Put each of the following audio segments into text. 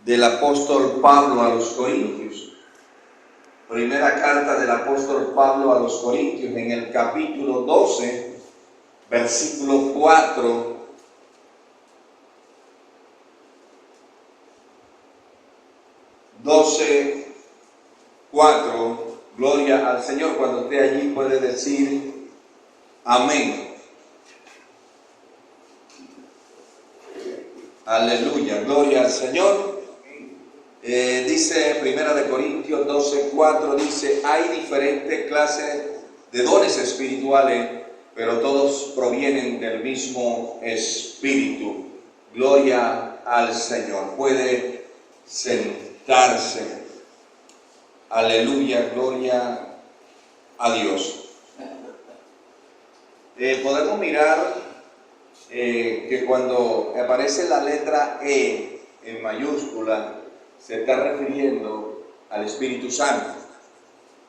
del apóstol Pablo a los Corintios. Primera carta del apóstol Pablo a los Corintios, en el capítulo 12, versículo 4. Gloria al Señor. Cuando esté allí puede decir amén. Aleluya, gloria al Señor. Dice Primera de Corintios 12:4, dice: hay diferentes clases de dones espirituales, pero todos provienen del mismo Espíritu. Gloria al Señor. Puede sentarse. Aleluya, gloria a Dios. Podemos mirar que cuando aparece la letra E en mayúscula, se está refiriendo al Espíritu Santo.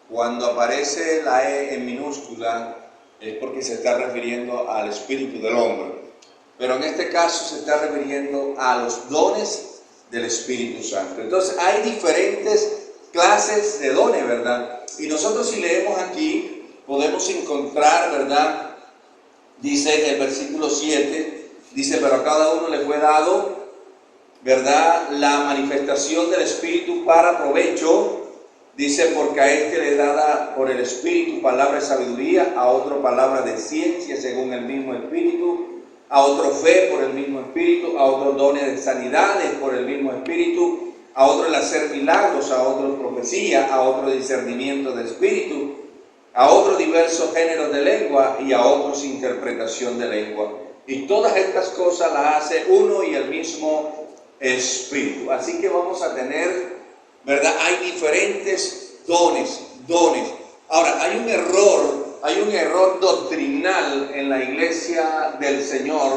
Cuando aparece la E en minúscula, es porque se está refiriendo al Espíritu del hombre. Pero en este caso se está refiriendo a los dones del Espíritu Santo. Entonces hay diferentes clases de dones, ¿verdad? Y nosotros, si leemos aquí, podemos encontrar, ¿verdad? Dice el versículo 7, dice: pero a cada uno le fue dado, ¿verdad?, la manifestación del Espíritu para provecho. Dice: porque a este le dada por el Espíritu palabra de sabiduría, a otro palabra de ciencia según el mismo Espíritu, a otro fe por el mismo Espíritu, a otros dones de sanidades por el mismo Espíritu, a otro el hacer milagros, a otro profecía, a otro discernimiento de espíritu, a otros diversos géneros de lengua y a otros interpretación de lengua. Y todas estas cosas las hace uno y el mismo Espíritu. Así que vamos a tener, ¿verdad? Hay diferentes dones. Ahora, hay un error doctrinal en la iglesia del Señor,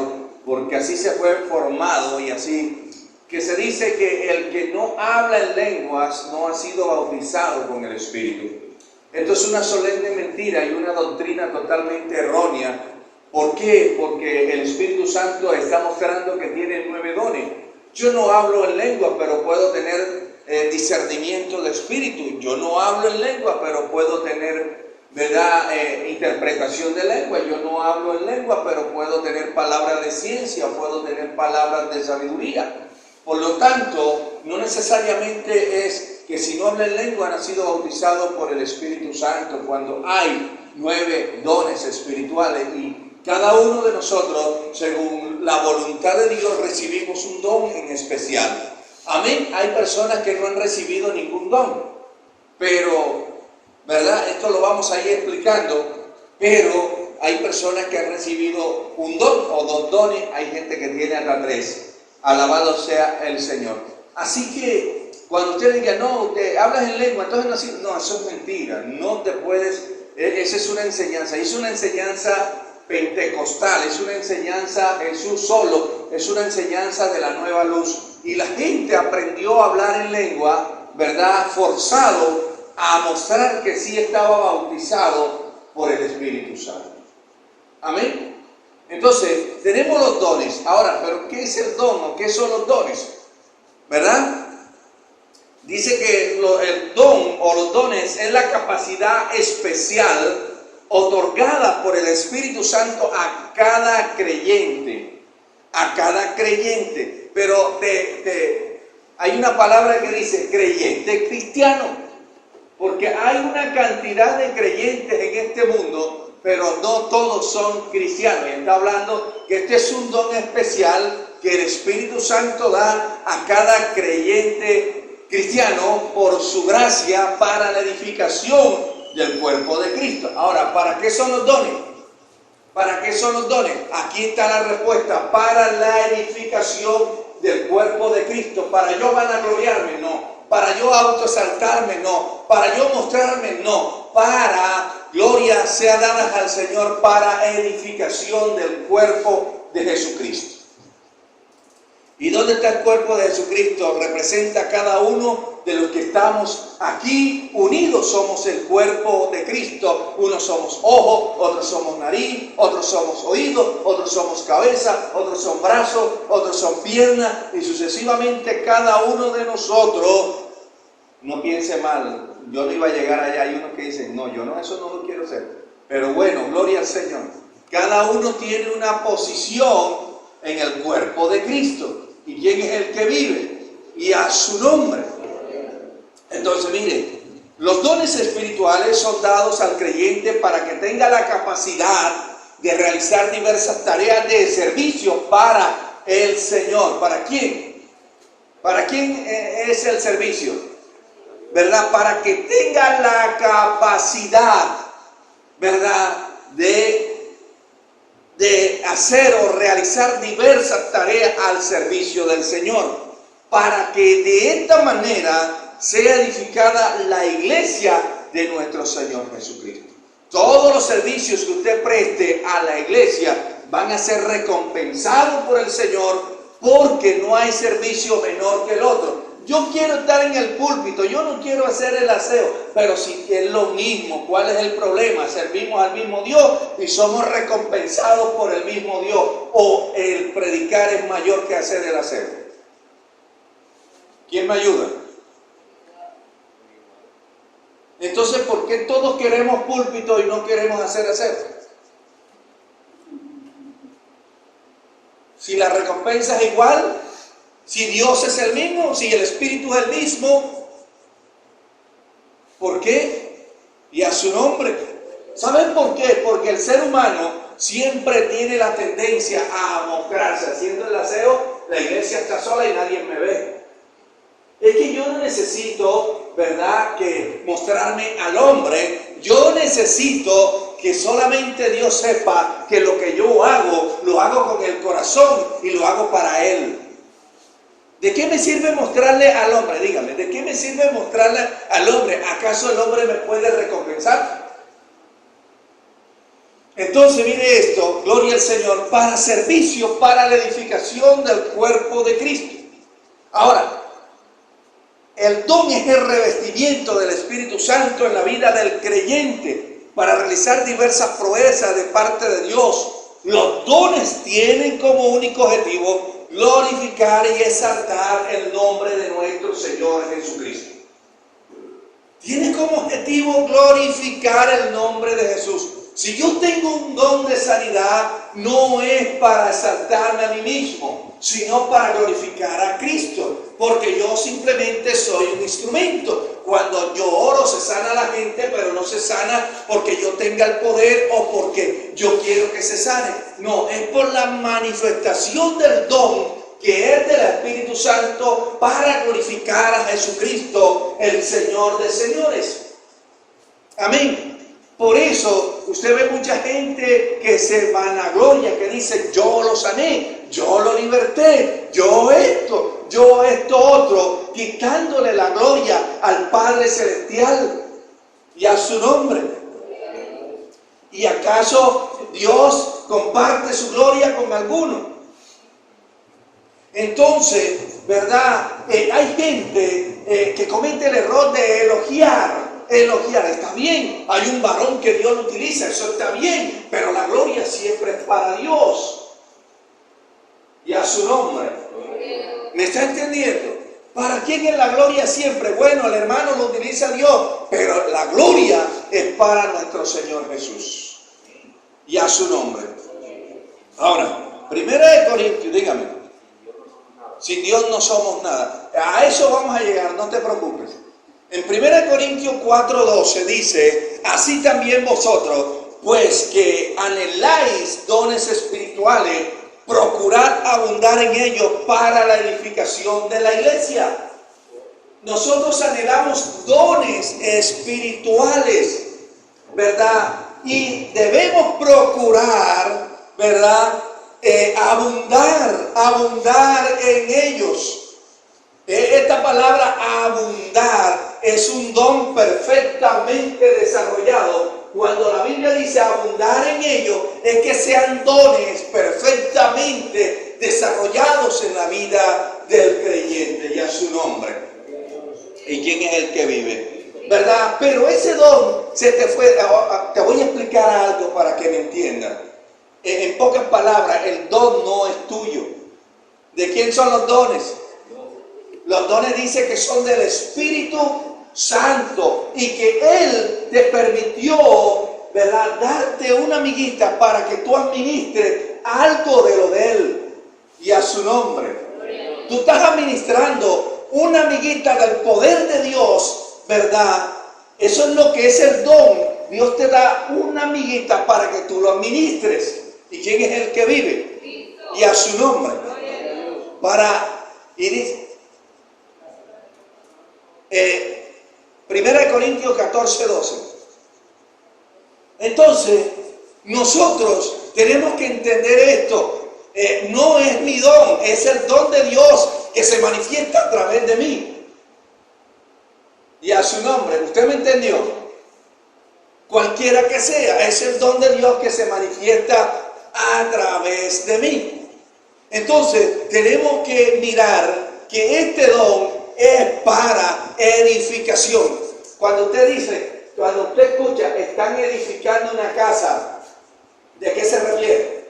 porque así se fue formado y así, que se dice que el que no habla en lenguas no ha sido bautizado con el Espíritu. Esto es una solemne mentira y una doctrina totalmente errónea. ¿Por qué? Porque el Espíritu Santo está mostrando que tiene 9 dones. Yo no hablo en lengua, pero puedo tener discernimiento de espíritu. Yo no hablo en lengua, pero puedo tener, ¿verdad?, interpretación de lengua. Yo no hablo en lengua, pero puedo tener palabras de ciencia, puedo tener palabras de sabiduría. Por lo tanto, no necesariamente es que si no habla en lengua han sido bautizados por el Espíritu Santo, cuando hay 9 dones espirituales y cada uno de nosotros, según la voluntad de Dios, recibimos un don en especial. Amén. Hay personas que no han recibido ningún don, pero, ¿verdad?, esto lo vamos a ir explicando, pero hay personas que han recibido un don o 2 dones, hay gente que tiene hasta 3. Alabado sea el Señor. Así que cuando usted diga: no, usted hablas en lengua, entonces no, eso es mentira. No te puedes, esa es una enseñanza, es una enseñanza pentecostal, es una enseñanza Jesús solo, es una enseñanza de la nueva luz. Y la gente aprendió a hablar en lengua, ¿verdad?, forzado a mostrar que sí estaba bautizado por el Espíritu Santo. Amén. Entonces, tenemos los dones. Ahora, ¿pero qué es el don o qué son los dones? ¿Verdad? Dice que el don o los dones es la capacidad especial otorgada por el Espíritu Santo a cada creyente. A cada creyente. Pero hay una palabra que dice creyente cristiano. Porque hay una cantidad de creyentes en este mundo, pero no todos son cristianos. Y está hablando que este es un don especial que el Espíritu Santo da a cada creyente cristiano por su gracia para la edificación del cuerpo de Cristo. Ahora, ¿para qué son los dones? ¿Para qué son los dones? Aquí está la respuesta: para la edificación del cuerpo de Cristo. ¿Para yo vanagloriarme? No. ¿Para yo autoexaltarme? No. ¿Para yo mostrarme? No. Para gloria sea dada al Señor, para edificación del cuerpo de Jesucristo. ¿Y dónde está el cuerpo de Jesucristo? Representa a cada uno de los que estamos aquí unidos. Somos el cuerpo de Cristo. Unos somos ojos, otros somos nariz, otros somos oídos, otros somos cabeza, otros son brazos, otros son piernas, y sucesivamente cada uno de nosotros. No piense mal, yo no iba a llegar allá. Hay unos que dicen, no, yo no, eso no lo quiero hacer. Pero bueno, gloria al Señor. Cada uno tiene una posición en el cuerpo de Cristo. ¿Y quién es el que vive? Y a su nombre. Entonces, mire, los dones espirituales son dados al creyente para que tenga la capacidad de realizar diversas tareas de servicio para el Señor. ¿Para quién? ¿Para quién es el servicio? ¿Verdad? Para que tenga la capacidad, ¿verdad?, de hacer o realizar diversas tareas al servicio del Señor, para que de esta manera sea edificada la iglesia de nuestro Señor Jesucristo. Todos los servicios que usted preste a la iglesia van a ser recompensados por el Señor, porque no hay servicio menor que el otro. Yo quiero estar en el púlpito, yo no quiero hacer el aseo, pero si es lo mismo, ¿cuál es el problema? Servimos al mismo Dios y somos recompensados por el mismo Dios, o el predicar es mayor que hacer el aseo. ¿Quién me ayuda? Entonces, ¿por qué todos queremos púlpito y no queremos hacer aseo? Si la recompensa es igual, si Dios es el mismo, si el Espíritu es el mismo, ¿por qué? Y a su nombre. ¿Saben por qué? Porque el ser humano siempre tiene la tendencia a mostrarse. Haciendo el aseo, la iglesia está sola y nadie me ve. Es que yo no necesito, ¿verdad?, que mostrarme al hombre. Yo necesito que solamente Dios sepa que lo que yo hago, lo hago con el corazón y lo hago para Él. ¿De qué me sirve mostrarle al hombre? Dígame, ¿de qué me sirve mostrarle al hombre? ¿Acaso el hombre me puede recompensar? Entonces, mire esto, gloria al Señor, para servicio, para la edificación del cuerpo de Cristo. Ahora, el don es el revestimiento del Espíritu Santo en la vida del creyente para realizar diversas proezas de parte de Dios. Los dones tienen como único objetivo glorificar y exaltar el nombre de nuestro Señor Jesucristo. Tiene como objetivo glorificar el nombre de Jesús. Si yo tengo un don de sanidad, no es para exaltarme a mí mismo, sino para glorificar a Cristo, porque yo simplemente soy un instrumento. Cuando yo oro se sana la gente, pero no se sana porque yo tenga el poder o porque yo quiero que se sane. No, es por la manifestación del don que es del Espíritu Santo para glorificar a Jesucristo, el Señor de señores. Amén. Por eso usted ve mucha gente que se vanagloria, que dice, yo lo sané, yo lo liberté, yo esto otro, quitándole la gloria al Padre Celestial y a su nombre. ¿Y acaso Dios comparte su gloria con alguno? Entonces, ¿verdad? Hay gente que comete el error de elogiar, está bien, hay un varón que Dios lo utiliza, eso está bien, pero la gloria siempre es para Dios y a su nombre. ¿Me está entendiendo? ¿Para quién es la gloria siempre? Bueno, el hermano lo utiliza Dios, pero la gloria es para nuestro Señor Jesús y a su nombre. Ahora, 1 Corintios, dígame, sin Dios no somos nada. A eso vamos a llegar, no te preocupes. En 1 Corintios 4:12 dice, así también vosotros, pues que anheláis dones espirituales, procurad abundar en ellos para la edificación de la iglesia. Nosotros anhelamos dones espirituales, ¿verdad? Y debemos procurar, ¿verdad?, abundar en ellos. Esta palabra abundar es un don perfectamente desarrollado. Cuando la Biblia dice abundar en ellos, es que sean dones perfectamente desarrollados en la vida del creyente, y a su nombre. ¿Y quién es el que vive? ¿Verdad? Pero ese don se te fue. Te voy a explicar algo para que me entiendan. En pocas palabras, el don no es tuyo. ¿De quién son los dones? Los dones dice que son del Espíritu Santo y que Él te permitió, ¿verdad?, darte una amiguita para que tú administres algo de lo de Él, y a su nombre. Tú estás administrando una amiguita del poder de Dios, ¿verdad? Eso es lo que es el don. Dios te da una amiguita para que tú lo administres. ¿Y quién es el que vive? Y a su nombre. Primera de Corintios 14, 12. Entonces, nosotros tenemos que entender esto. No es mi don, es el don de Dios que se manifiesta a través de mí. Y a su nombre, ¿usted me entendió? Cualquiera que sea, es el don de Dios que se manifiesta a través de mí. Entonces, tenemos que mirar que este don es para edificación. Cuando usted escucha, están edificando una casa, ¿de qué se refiere?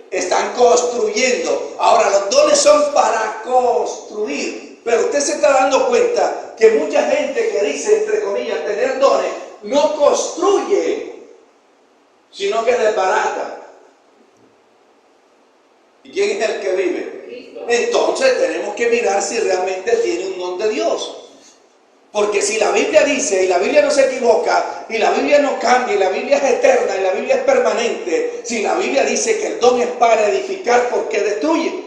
Están construyendo. Ahora, los dones son para construir. Pero usted se está dando cuenta que mucha gente que dice, entre comillas, tener dones, no construye, sino que desbarata. ¿Y quién es el que vive? Entonces tenemos que mirar si realmente tiene un don de Dios. Porque si la Biblia dice, y la Biblia no se equivoca, y la Biblia no cambia, y la Biblia es eterna, y la Biblia es permanente, si la Biblia dice que el don es para edificar, ¿por qué destruye?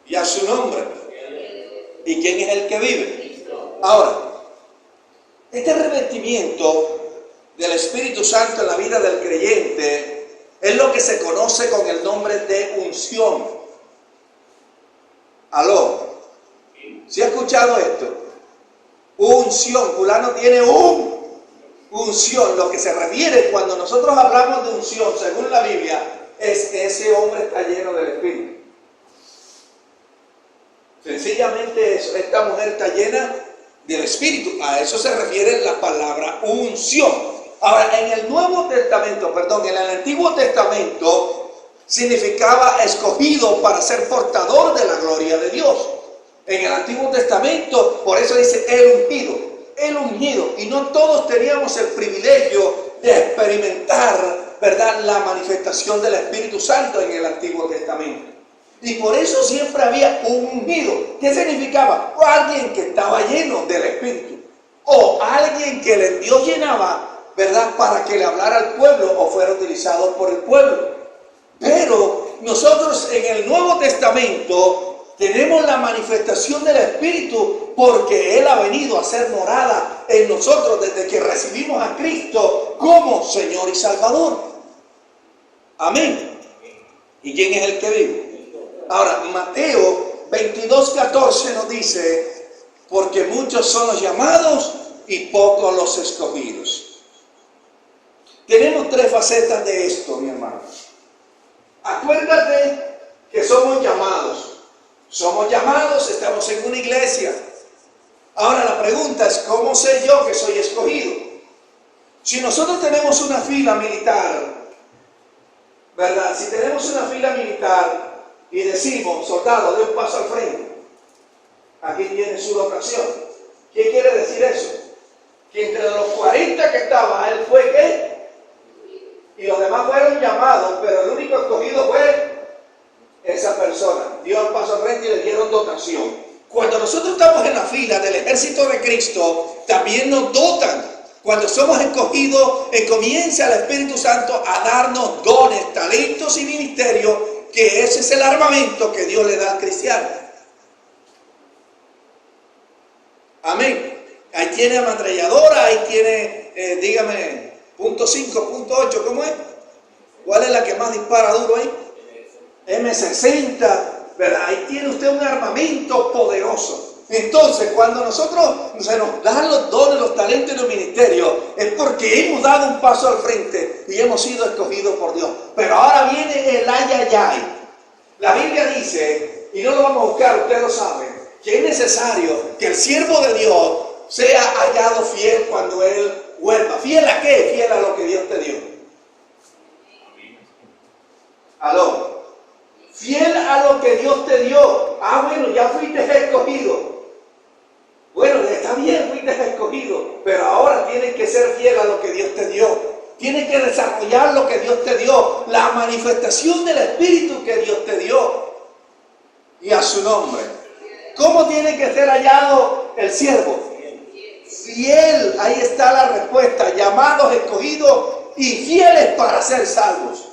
Y a su nombre. ¿Y quién es el que vive? Ahora, este revestimiento del Espíritu Santo en la vida del creyente es lo que se conoce con el nombre de unción. ¿Aló? ¿Sí ha escuchado esto? Unción. Fulano tiene unción. Lo que se refiere cuando nosotros hablamos de unción, según la Biblia, es que ese hombre está lleno del Espíritu. Sencillamente eso. Esta mujer está llena del Espíritu. A eso se refiere la palabra unción. Ahora, en el en el Antiguo Testamento significaba escogido para ser portador de la gloria de Dios. En el Antiguo Testamento, por eso dice el ungido. Y no todos teníamos el privilegio de experimentar, ¿verdad?, la manifestación del Espíritu Santo en el Antiguo Testamento. Y por eso siempre había un ungido. ¿Qué significaba? O alguien que estaba lleno del Espíritu. O alguien que Dios llenaba, ¿verdad?, para que le hablara al pueblo o fuera utilizado por el pueblo. Pero nosotros en el Nuevo Testamento tenemos la manifestación del Espíritu porque Él ha venido a hacer morada en nosotros desde que recibimos a Cristo como Señor y Salvador. Amén. ¿Y quién es el que vive? Ahora, Mateo 22:14 nos dice, porque muchos son los llamados y pocos los escogidos. Tenemos tres facetas de esto, mi hermano. Acuérdate que somos llamados. Somos llamados, estamos en una iglesia. Ahora la pregunta es, ¿cómo sé yo que soy escogido? Si nosotros tenemos una fila militar, ¿verdad? Si tenemos una fila militar y decimos, soldado, dé un paso al frente, aquí tiene su dotación. ¿Qué quiere decir eso? Que entre los 40 que estaban, él fue ¿qué? Y los demás fueron llamados, pero el único escogido fue esa persona. Dio el paso al frente y le dieron dotación. Cuando nosotros estamos en la fila del ejército de Cristo, también nos dotan. Cuando somos escogidos, comienza el Espíritu Santo a darnos dones, talentos y ministerios, que ese es el armamento que Dios le da al cristiano. Amén. Ahí tiene ametralladora, ahí tiene, dígame, punto 5, punto 8, ¿cómo es? ¿Cuál es la que más dispara duro ahí? M60, ¿verdad? Ahí tiene usted un armamento poderoso. Entonces, cuando nosotros se nos dan los dones, los talentos y los ministerios, es porque hemos dado un paso al frente y hemos sido escogidos por Dios. Pero ahora viene el ayayay. La Biblia dice, y no lo vamos a buscar, ustedes lo saben, que es necesario que el siervo de Dios sea hallado fiel cuando él vuelva. ¿Fiel a qué? Fiel a lo que Dios te dio. Aló. Fiel a lo que Dios te dio. Ah, bueno, ya fuiste escogido. Bueno, está bien, fuiste escogido, pero ahora tienes que ser fiel a lo que Dios te dio. Tienes que desarrollar lo que Dios te dio, la manifestación del Espíritu que Dios te dio. Y a su nombre. ¿Cómo tiene que ser hallado el siervo? Fiel, ahí está la respuesta. Llamados, escogidos y fieles para ser salvos.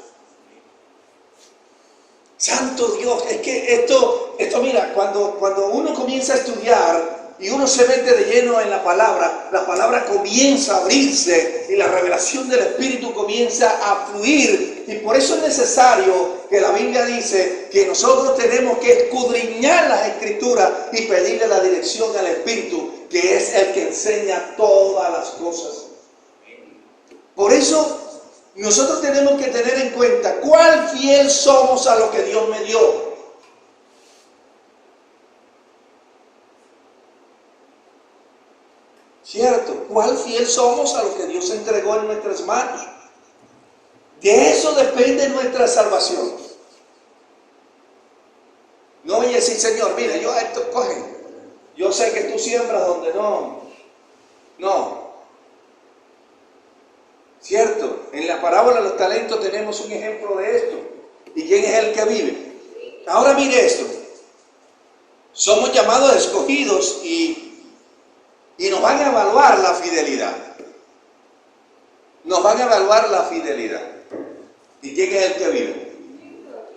Santo Dios, es que esto mira, cuando uno comienza a estudiar y uno se mete de lleno en la palabra comienza a abrirse y la revelación del Espíritu comienza a fluir. Y por eso es necesario que la Biblia dice que nosotros tenemos que escudriñar las Escrituras y pedirle la dirección al Espíritu, que es el que enseña todas las cosas. Por eso nosotros tenemos que tener en cuenta cuál fiel somos a lo que Dios me dio. ¿Cierto? ¿Cuál fiel somos a lo que Dios entregó en nuestras manos? De eso depende nuestra salvación. No voy a decir, Señor, mira, yo sé que tú siembras donde no. ¿Cierto? En la parábola de los talentos tenemos un ejemplo de esto. ¿Y quién es el que vive? Ahora mire esto. Somos llamados escogidos y nos van a evaluar la fidelidad. Nos van a evaluar la fidelidad. ¿Y quién es el que vive?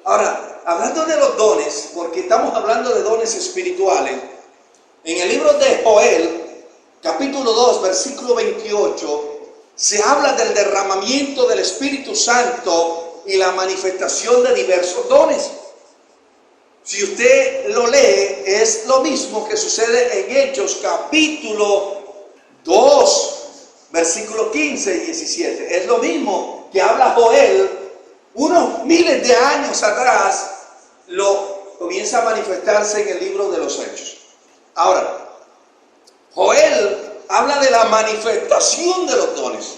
Ahora, hablando de los dones, porque estamos hablando de dones espirituales, en el libro de Joel, capítulo 2, versículo 28, se habla del derramamiento del Espíritu Santo y la manifestación de diversos dones. Si usted lo lee, es lo mismo que sucede en Hechos capítulo 2, versículos 15 y 17. Es lo mismo que habla Joel unos miles de años atrás, lo comienza a manifestarse en el libro de los Hechos. Ahora, Joel habla de la manifestación de los dones.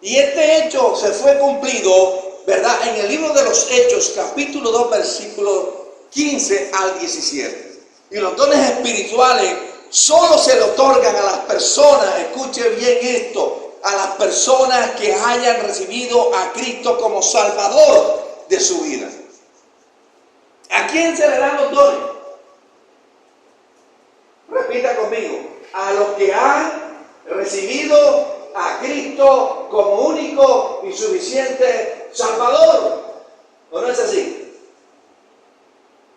Y este hecho se fue cumplido, ¿verdad? En el libro de los Hechos, capítulo 2, versículo 15 al 17. Y los dones espirituales solo se le otorgan a las personas, escuche bien esto, a las personas que hayan recibido a Cristo como Salvador de su vida. ¿A quién se le dan los dones? Repita conmigo. A los que han recibido a Cristo como único y suficiente Salvador. ¿O no es así?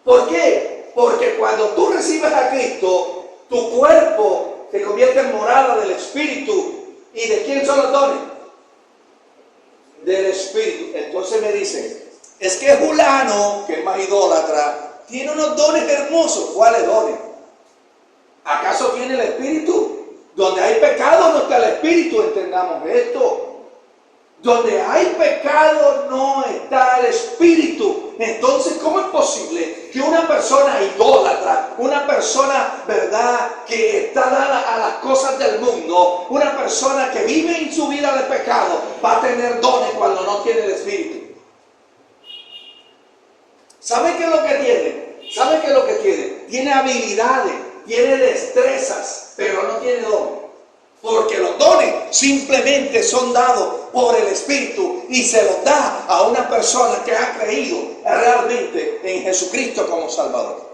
¿Por qué? Porque cuando tú recibes a Cristo, tu cuerpo se convierte en morada del Espíritu. ¿Y de quién son los dones? Del Espíritu. Entonces me dicen, es que fulano, que es más idólatra, tiene unos dones hermosos. ¿Cuáles dones? ¿Acaso tiene el Espíritu? Donde hay pecado no está el Espíritu, entendamos esto. Donde hay pecado no está el Espíritu. Entonces, ¿cómo es posible que una persona idólatra, una persona, ¿verdad?, que está dada a las cosas del mundo, una persona que vive en su vida de pecado, va a tener dones cuando no tiene el Espíritu? ¿Sabe qué es lo que tiene? ¿Sabe qué es lo que tiene? Tiene habilidades, tiene destrezas, pero no tiene dones. Porque los dones simplemente son dados por el Espíritu y se los da a una persona que ha creído realmente en Jesucristo como Salvador.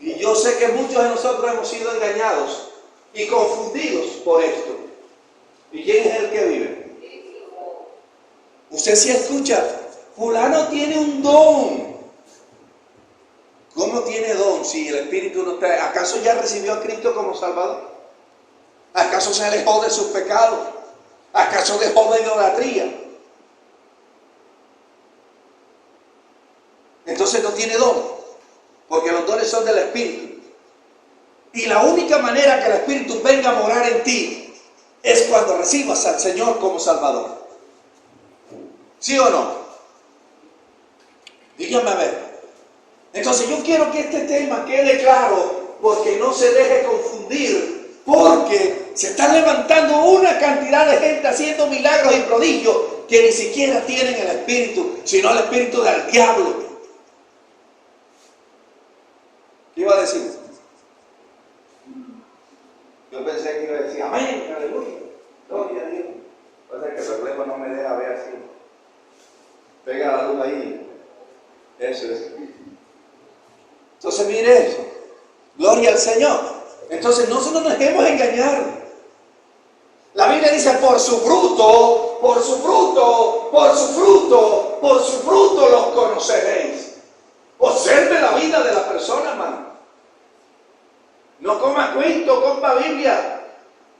Y yo sé que muchos de nosotros hemos sido engañados y confundidos por esto. ¿Y quién es el que vive? Usted sí escucha, fulano tiene un don. ¿Cómo tiene don si el Espíritu no está? ¿Acaso ya recibió a Cristo como Salvador? ¿Acaso se alejó de sus pecados? ¿Acaso dejó de idolatría? Entonces no tiene don, porque los dones son del Espíritu. Y la única manera que el Espíritu venga a morar en ti es cuando recibas al Señor como Salvador. ¿Sí o no? Dígame a ver. Entonces yo quiero que este tema quede claro, porque no se deje confundir, porque se están levantando una cantidad de gente haciendo milagros y prodigios que ni siquiera tienen el Espíritu, sino el Espíritu del diablo. ¿Qué iba a decir? Yo pensé que iba a decir amén, aleluya, gloria a Dios. Pasa que el reflejo no me deja ver así. Pega la luz ahí. Eso es. Entonces mire eso. Gloria al Señor. Entonces no se nos dejemos engañar. La Biblia dice: por su fruto, por su fruto, por su fruto, por su fruto los conoceréis. Observe la vida de la persona, hermano. No coma cuento, compa Biblia.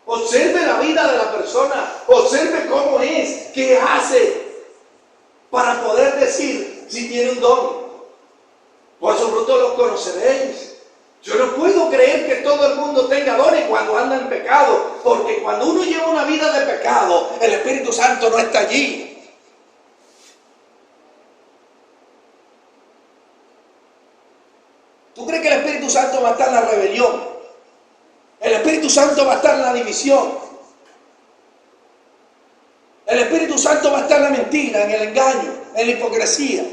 Observe la vida de la persona. Observe cómo es, qué hace, para poder decir si tiene un don. Por su fruto los conoceréis. Yo no puedo creer que todo el mundo tenga dones cuando anda en pecado, porque cuando uno lleva una vida de pecado, el Espíritu Santo no está allí. ¿Tú crees que el Espíritu Santo va a estar en la rebelión? El Espíritu Santo va a estar en la división. El Espíritu Santo va a estar en la mentira, en el engaño, en la hipocresía.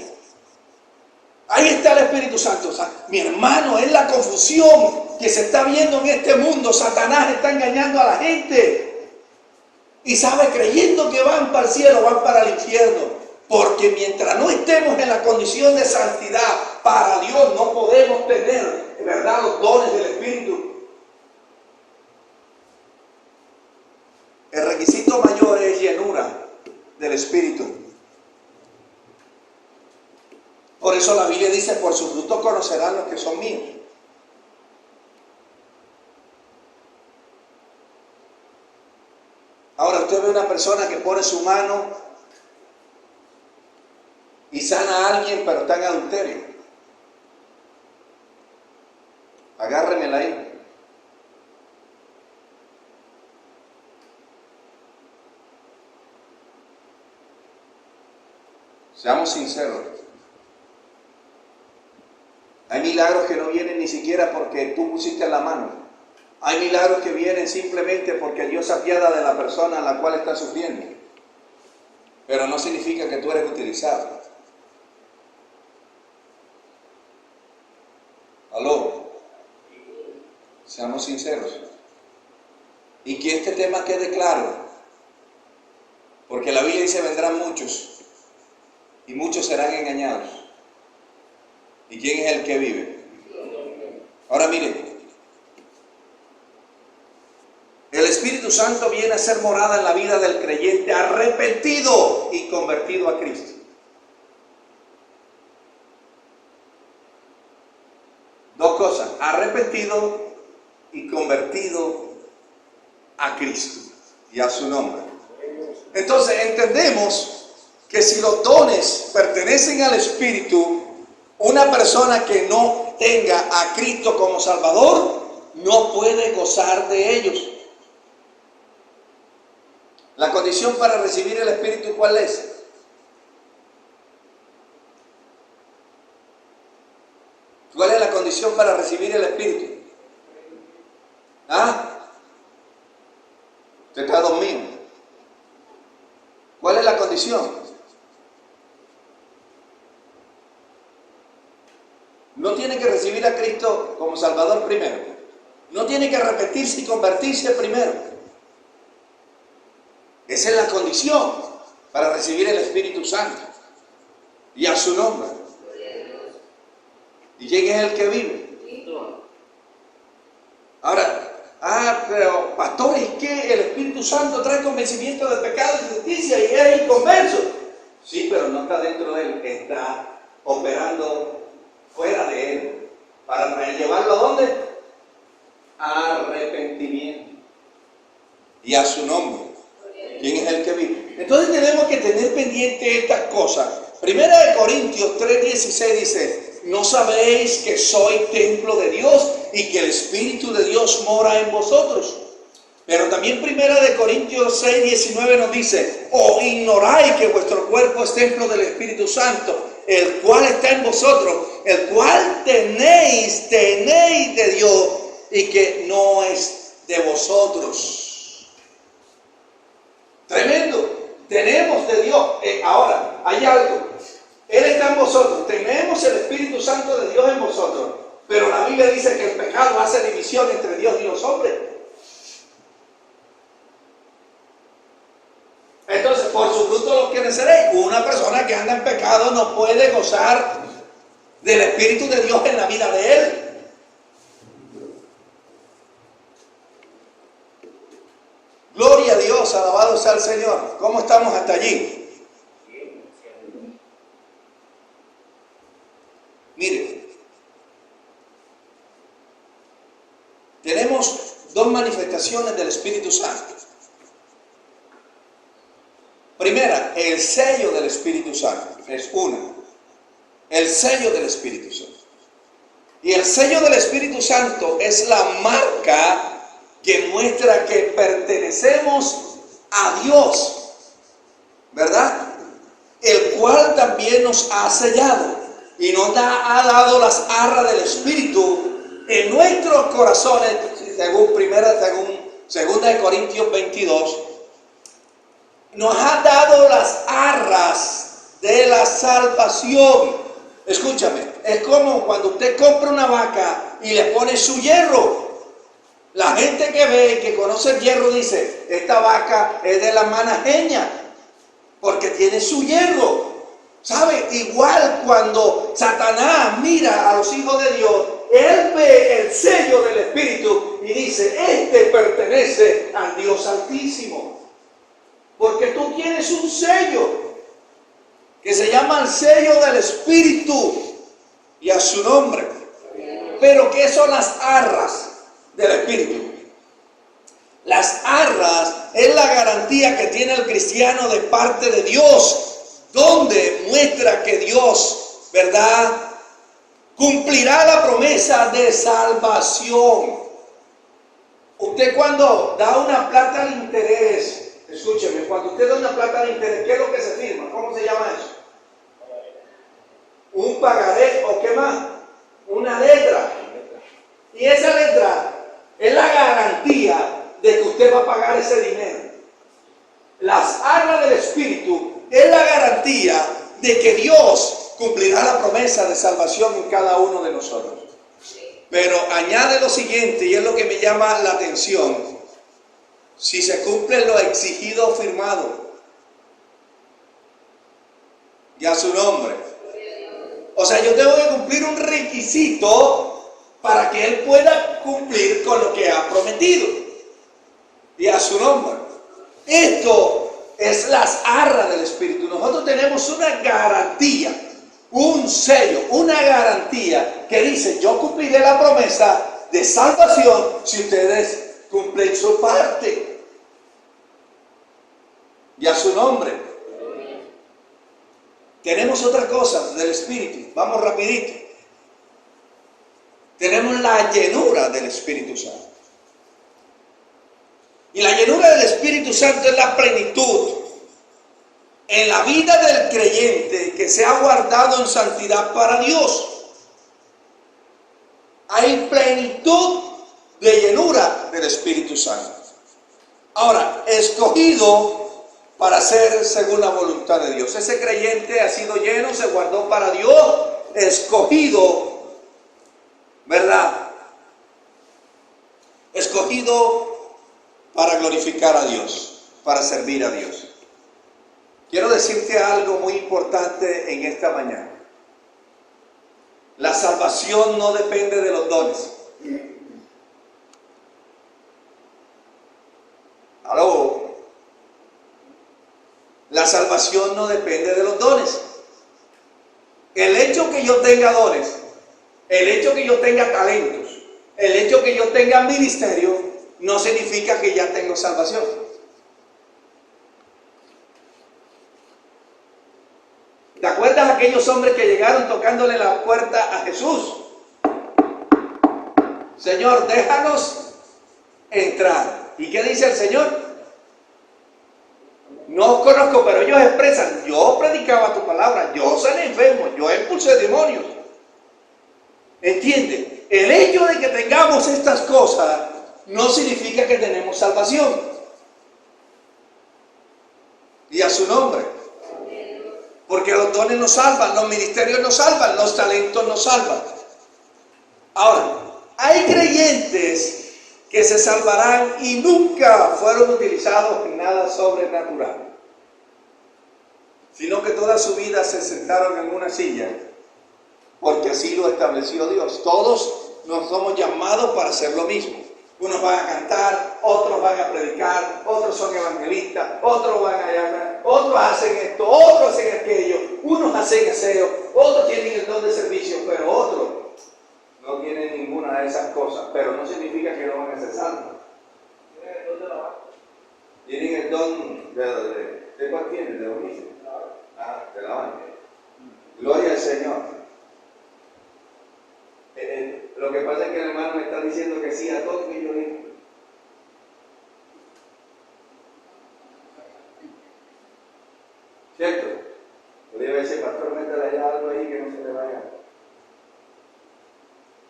Ahí está el Espíritu Santo. O sea, mi hermano, es la confusión que se está viendo en este mundo. Satanás está engañando a la gente. Y sabe, creyendo que van para el cielo, van para el infierno. Porque mientras no estemos en la condición de santidad para Dios, no podemos tener, ¿verdad?, los dones del Espíritu. El requisito mayor es llenura del Espíritu. Por eso la Biblia dice: por su fruto conocerán los que son míos. Ahora usted ve una persona que pone su mano y sana a alguien, pero está en adulterio. Agárremela ahí. Seamos sinceros. Hay milagros que no vienen ni siquiera porque tú pusiste la mano. Hay milagros que vienen simplemente porque Dios se apiada de la persona a la cual está sufriendo. Pero no significa que tú eres utilizado. ¿Aló? Seamos sinceros. Y que este tema quede claro. Porque la Biblia dice: vendrán muchos. Y muchos serán engañados. ¿Y quién es el que vive? Ahora miren, el Espíritu Santo viene a ser morada en la vida del creyente arrepentido y convertido a Cristo. Dos cosas: arrepentido y convertido a Cristo y a su nombre. Entonces entendemos que si los dones pertenecen al Espíritu, una persona que no tenga a Cristo como Salvador no puede gozar de ellos. La condición para recibir el Espíritu, ¿cuál es? ¿Cuál es la condición para recibir el Espíritu? ¿Ah? Usted está dormido. ¿Cuál es la condición? No tiene que recibir a Cristo como Salvador primero. No tiene que arrepentirse y convertirse primero. Esa es la condición para recibir el Espíritu Santo y a su nombre. ¿Y quién es el que vive? Ahora, pero pastor, ¿es que el Espíritu Santo trae convencimiento de pecado y justicia y es inconverso? Sí, pero no está dentro de él, está operando fuera de él, para llevarlo ¿a dónde? Arrepentimiento y a su nombre. ¿Quién es el que vive? Entonces tenemos que tener pendiente estas cosas. Primera de Corintios 3:16 dice: ¿no sabéis que soy templo de Dios y que el Espíritu de Dios mora en vosotros? Pero también Primera de Corintios 6, 19 nos dice: ¿o ignoráis que vuestro cuerpo es templo del Espíritu Santo, el cual está en vosotros, el cual tenéis de Dios, y que no es de vosotros? Tremendo. Tenemos de Dios. Ahora, hay algo. Él está en vosotros. Tenemos el Espíritu Santo de Dios en vosotros. Pero la Biblia dice que el pecado hace división entre Dios y los hombres. Entonces, por su fruto los conoceréis. Una persona que anda en pecado no puede gozar del Espíritu de Dios en la vida de él. Gloria a Dios, alabado sea el Señor. ¿Cómo estamos hasta allí? Mire, tenemos dos manifestaciones del Espíritu Santo. Primera, el sello del Espíritu Santo. Es una. El sello del Espíritu Santo. Y el sello del Espíritu Santo es la marca que muestra que pertenecemos a Dios, ¿verdad? El cual también nos ha sellado y nos ha dado las arras del Espíritu en nuestros corazones, según segunda de Corintios 22. Nos ha dado las arras de la salvación. Escúchame, es como cuando usted compra una vaca y le pone su hierro. La gente que ve y que conoce el hierro dice: esta vaca es de la manajeña, porque tiene su hierro. ¿Sabe? Igual cuando Satanás mira a los hijos de Dios, él ve el sello del Espíritu y dice: este pertenece al Dios Altísimo. Porque tú tienes un sello que se llama el sello del Espíritu, y a su nombre. Pero ¿qué son las arras del Espíritu? Las arras es la garantía que tiene el cristiano de parte de Dios, donde muestra que Dios, ¿verdad?, cumplirá la promesa de salvación. Usted cuando da una plata al interés, escúcheme, cuando usted da una plata de interés, ¿qué es lo que se firma? ¿Cómo se llama eso? Un pagaré, ¿o qué más? Una letra. Y esa letra es la garantía de que usted va a pagar ese dinero. Las arras del Espíritu es la garantía de que Dios cumplirá la promesa de salvación en cada uno de nosotros. Pero añade lo siguiente, y es lo que me llama la atención: si se cumple lo exigido o firmado, y a su nombre. O sea, yo tengo que cumplir un requisito para que Él pueda cumplir con lo que ha prometido, y a su nombre. Esto es las arras del Espíritu. Nosotros tenemos una garantía, un sello, una garantía que dice: yo cumpliré la promesa de salvación si ustedes cumplen su parte, y a su nombre. Tenemos otra cosa del Espíritu, vamos rapidito. Tenemos la llenura del Espíritu Santo. Y la llenura del Espíritu Santo es la plenitud en la vida del creyente que se ha guardado en santidad para Dios. Hay plenitud de llenura del Espíritu Santo. Ahora, escogido para ser según la voluntad de Dios. Ese creyente ha sido lleno, se guardó para Dios, escogido, ¿verdad? Escogido para glorificar a Dios, para servir a Dios. Quiero decirte algo muy importante en esta mañana. La salvación no depende de los dones. ¿Aló? La salvación no depende de los dones. El hecho que yo tenga dones, el hecho que yo tenga talentos, el hecho que yo tenga ministerio, no significa que ya tengo salvación. ¿Te acuerdas aquellos hombres que llegaron tocándole la puerta a Jesús? Señor, déjanos entrar. ¿Y qué dice el Señor? No os conozco, pero ellos expresan, yo predicaba tu palabra, yo sané enfermos, yo expulsé demonios. ¿Entiende? El hecho de que tengamos estas cosas no significa que tenemos salvación. Y a su nombre. Porque los dones nos salvan, los ministerios nos salvan, los talentos nos salvan. Ahora, hay creyentes que se salvarán y nunca fueron utilizados en nada sobrenatural, sino que toda su vida se sentaron en una silla, porque así lo estableció Dios. Todos nos somos llamados para hacer lo mismo. Unos van a cantar, otros van a predicar, otros son evangelistas, otros van a llamar, otros hacen esto, otros hacen aquello, unos hacen aseo, otros tienen el don de servicio, pero otros no tienen ninguna de esas cosas. Pero no significa que no van a ser salvos. Tienen el don de cuál tienen, de unirse. De la banda. Gloria al Señor. Lo que pasa es que el hermano me está diciendo que sí a todo lo que yo digo. ¿Cierto? Yo le iba a decir, pastor, métale allá algo ahí que no se le vaya.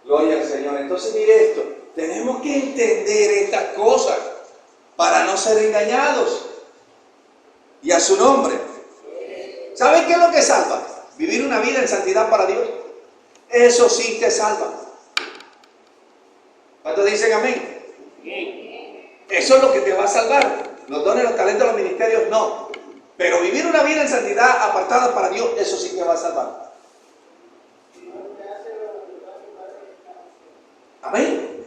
Gloria al Señor. Entonces mire esto, tenemos que entender estas cosas para no ser engañados. Y a su nombre. ¿Saben qué es lo que salva? Vivir una vida en santidad para Dios. Eso sí te salva. ¿Cuántos dicen amén? Eso es lo que te va a salvar. Los dones, los talentos, los ministerios, no. Pero vivir una vida en santidad apartada para Dios, eso sí te va a salvar. Amén.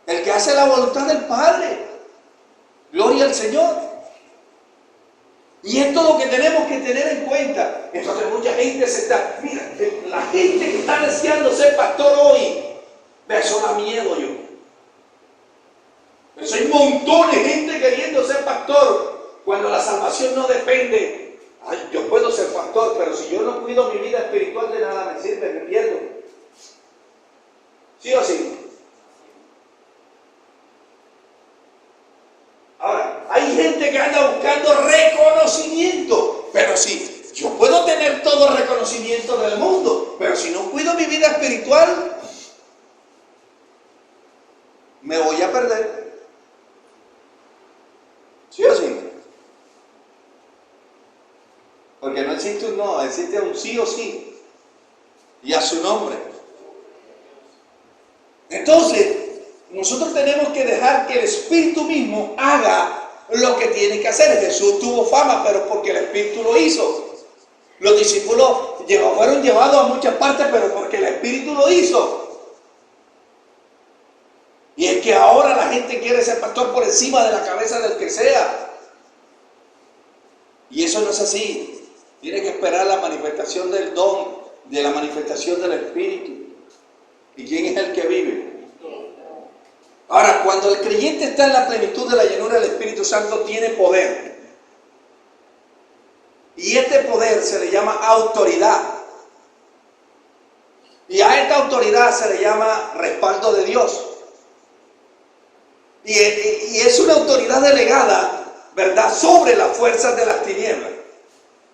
El que hace la voluntad del Padre. Gloria al Señor. Y esto es lo que tenemos que tener en cuenta. Entonces mucha gente se está... Mira, la gente que está deseando ser pastor hoy, eso da miedo yo. Eso hay montones de gente queriendo ser pastor cuando la salvación no depende. Ay, yo puedo ser pastor, pero si yo no cuido mi vida espiritual, de nada me sirve, me pierdo. ¿Sí o sí? Ahora, hay gente que anda buscando reconocimiento, pero sí, yo puedo tener todo el reconocimiento del mundo, pero si no cuido mi vida espiritual, me voy a perder. ¿Sí o sí? Porque no existe un no, existe un sí o sí. Y a su nombre. Entonces, nosotros tenemos que dejar que el Espíritu mismo haga lo que tiene que hacer. Jesús tuvo fama, pero porque el Espíritu lo hizo. Los discípulos fueron llevados a muchas partes, pero porque el Espíritu lo hizo. Y es que ahora la gente quiere ser pastor por encima de la cabeza del que sea. Y eso no es así. Tiene que esperar la manifestación del don, de la manifestación del Espíritu. ¿Y quién es el que vive? Ahora, cuando el creyente está en la plenitud de la llenura del Espíritu Santo, tiene poder. Y este poder se le llama autoridad. Y a esta autoridad se le llama respaldo de Dios. Y es una autoridad delegada, ¿verdad?, sobre las fuerzas de las tinieblas.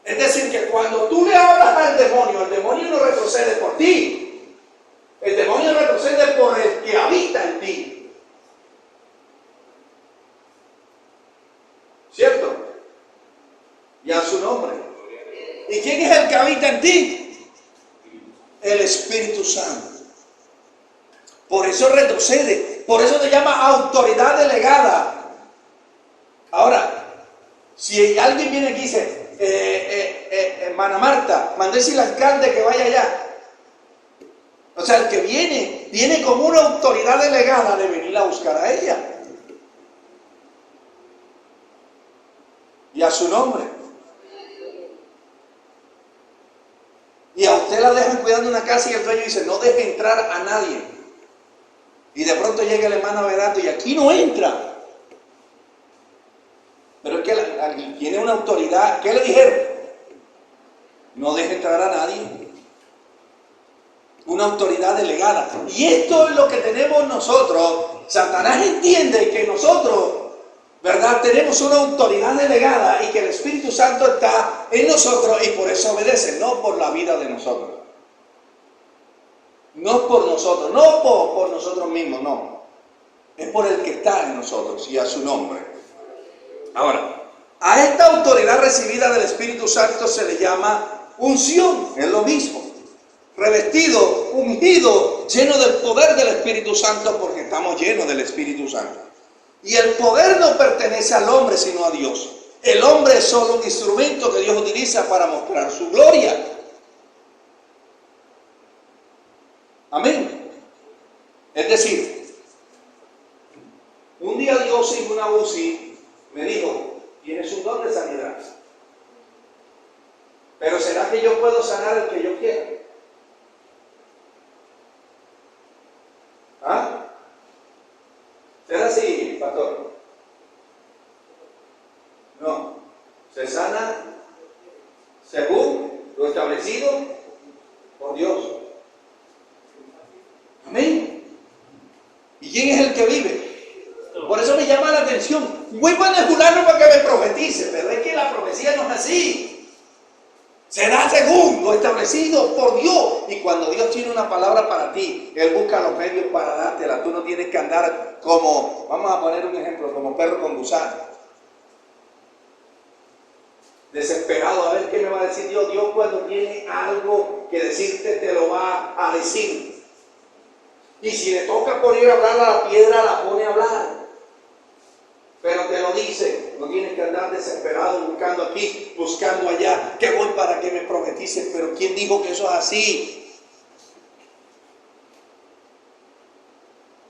Es decir, que cuando tú le hablas al demonio, el demonio no retrocede por ti. El demonio retrocede por el que habita en ti. ¿Cierto? Y a su nombre. ¿Y quién es el que habita en ti? El Espíritu Santo. Por eso retrocede. Por eso se llama autoridad delegada. Ahora, si alguien viene aquí y dice, hermana Marta, mandé decirle al alcalde que vaya allá. O sea, el que viene como una autoridad delegada de venir a buscar a ella. Y a su nombre. Y a usted la dejan cuidando una casa y el dueño dice, no deje entrar a nadie. Y de pronto llega el hermano Verato y aquí no entra. Pero es que tiene una autoridad. ¿Qué le dijeron? No deje entrar a nadie. Una autoridad delegada. Y esto es lo que tenemos nosotros Satanás entiende que nosotros, ¿verdad?, tenemos una autoridad delegada y que el Espíritu Santo está en nosotros y por eso obedece, no por la vida de nosotros. No por nosotros, no por nosotros mismos, no. Es por el que está en nosotros y a su nombre. Ahora, a esta autoridad recibida del Espíritu Santo se le llama unción, es lo mismo. Revestido, ungido, lleno del poder del Espíritu Santo porque estamos llenos del Espíritu Santo. Y el poder no pertenece al hombre sino a Dios. El hombre es solo un instrumento que Dios utiliza para mostrar su gloria. Amén. Es decir, un día Dios en una UCI me dijo, tienes un don de sanidad. Pero ¿será que yo puedo sanar el que yo quiera? ¿Ah? ¿Será así, pastor? No. Se sana según lo establecido por Dios. Amén. ¿Y quién es el que vive? Por eso me llama la atención. Voy para el fulano para que me profetice, pero es que la profecía no es así. Será según lo establecido por Dios. Y cuando Dios tiene una palabra para ti, Él busca los medios para dártela. Tú no tienes que andar como, vamos a poner un ejemplo, como perro con gusano. Desesperado a ver qué me va a decir Dios. Dios cuando tiene algo que decirte te lo va a decir. Y si le toca poner a hablar a la piedra, la pone a hablar. Pero te lo dice, no tienes que andar desesperado buscando aquí, buscando allá, que voy para que me profetice. Pero ¿quién dijo que eso es así?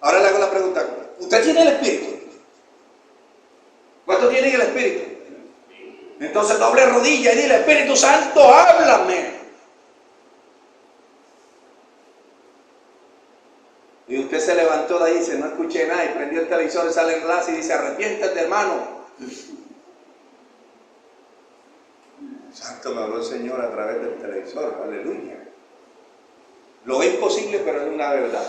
Ahora le hago la pregunta, ¿usted tiene el Espíritu? ¿Cuántos tienen el Espíritu? Entonces doble rodilla y dile, Espíritu Santo, háblame. Y usted se levantó de ahí y dice, no escuché nada, y prendió el televisor y sale el enlace y dice, arrepiéntete, hermano. Santo, me habló el Señor a través del televisor, aleluya. Lo es posible, pero es una verdad.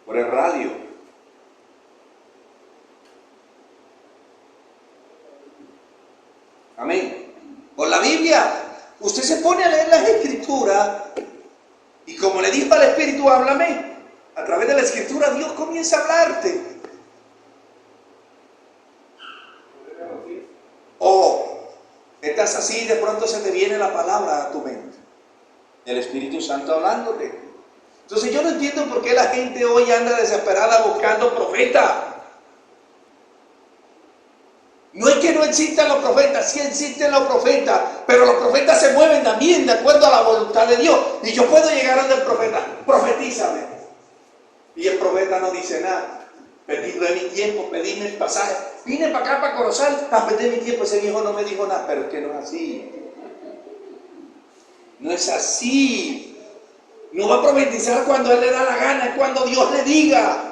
Por el radio. Amén. Por la Biblia. Usted se pone a leer las Escrituras. Y como le dijo al Espíritu, háblame, a través de la Escritura Dios comienza a hablarte. O estás así y de pronto se te viene la palabra a tu mente. El Espíritu Santo hablándote. Entonces yo no entiendo por qué la gente hoy anda desesperada buscando profetas. No es que no existan los profetas, sí existen los profetas, pero los profetas se mueven también de acuerdo a la voluntad de Dios. Y yo puedo llegar ante el profeta, profetízame. Y el profeta no dice nada. Pedidle mi tiempo, pedidme el pasaje. Vine para acá, para Corozal, a pedir mi tiempo. Ese viejo no me dijo nada, pero es que no es así. No es así. No va a profetizar cuando él le da la gana, es cuando Dios le diga.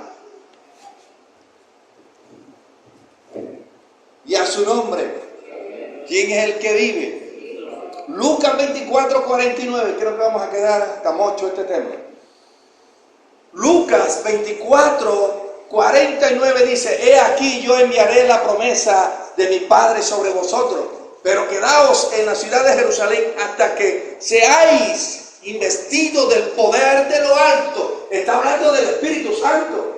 Y a su nombre, ¿quién es el que vive? Lucas 24:49, creo que vamos a quedar hasta mucho este tema. Lucas 24:49 dice, he aquí yo enviaré la promesa de mi Padre sobre vosotros, pero quedaos en la ciudad de Jerusalén hasta que seáis investidos del poder de lo alto. Está hablando del Espíritu Santo.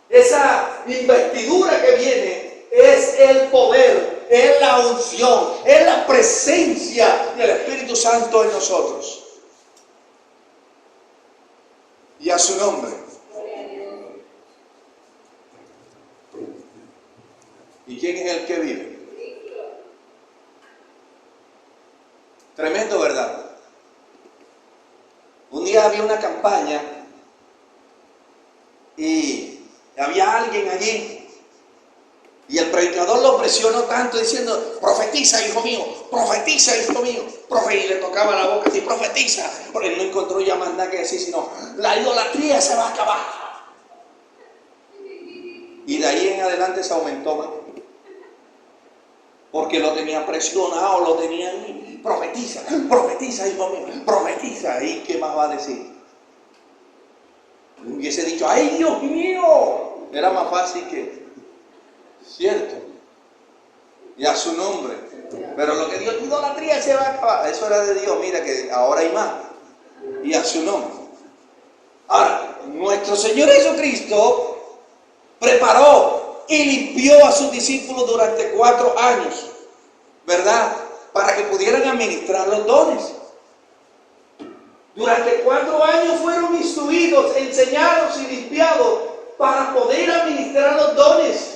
Esa investidura que viene es el poder, es la unción, es la presencia del Espíritu Santo en nosotros. Y a su nombre. ¿Y quién es el que vive? Tremendo, ¿verdad? Un día había una campaña y había alguien allí. Y el predicador lo presionó tanto diciendo, profetiza, hijo mío, profetiza, hijo mío. Y le tocaba la boca así, profetiza. Porque él no encontró ya más nada que decir, sino, la idolatría se va a acabar. Y de ahí en adelante se aumentó más. Porque lo tenía presionado, lo tenía ahí. Profetiza, profetiza, hijo mío, profetiza. ¿Y qué más va a decir? hubiese dicho, ¡ay, Dios mío! Era más fácil que, cierto, y a su nombre. Pero lo que Dios, idolatría se va a acabar. Eso era de Dios, mira que ahora hay más. Y a su nombre. Ahora, nuestro Señor Jesucristo preparó y limpió a sus discípulos durante 4 años, ¿verdad? Para que pudieran administrar los dones. Durante 4 años fueron instruidos, enseñados y limpiados para poder administrar los dones.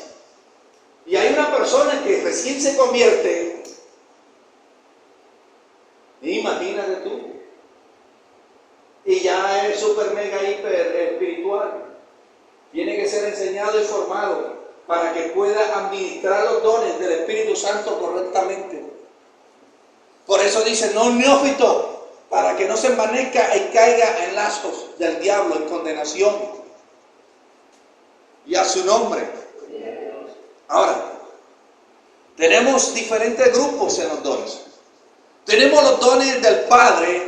Y hay una persona que recién se convierte, imagínate tú, y ya es súper mega hiper espiritual. Tiene que ser enseñado y formado para que pueda administrar los dones del Espíritu Santo correctamente. Por eso dice, no neófito, para que no se envanezca y caiga en lazos del diablo, en condenación. Y a su nombre. Ahora, tenemos diferentes grupos en los dones. Tenemos los dones del Padre,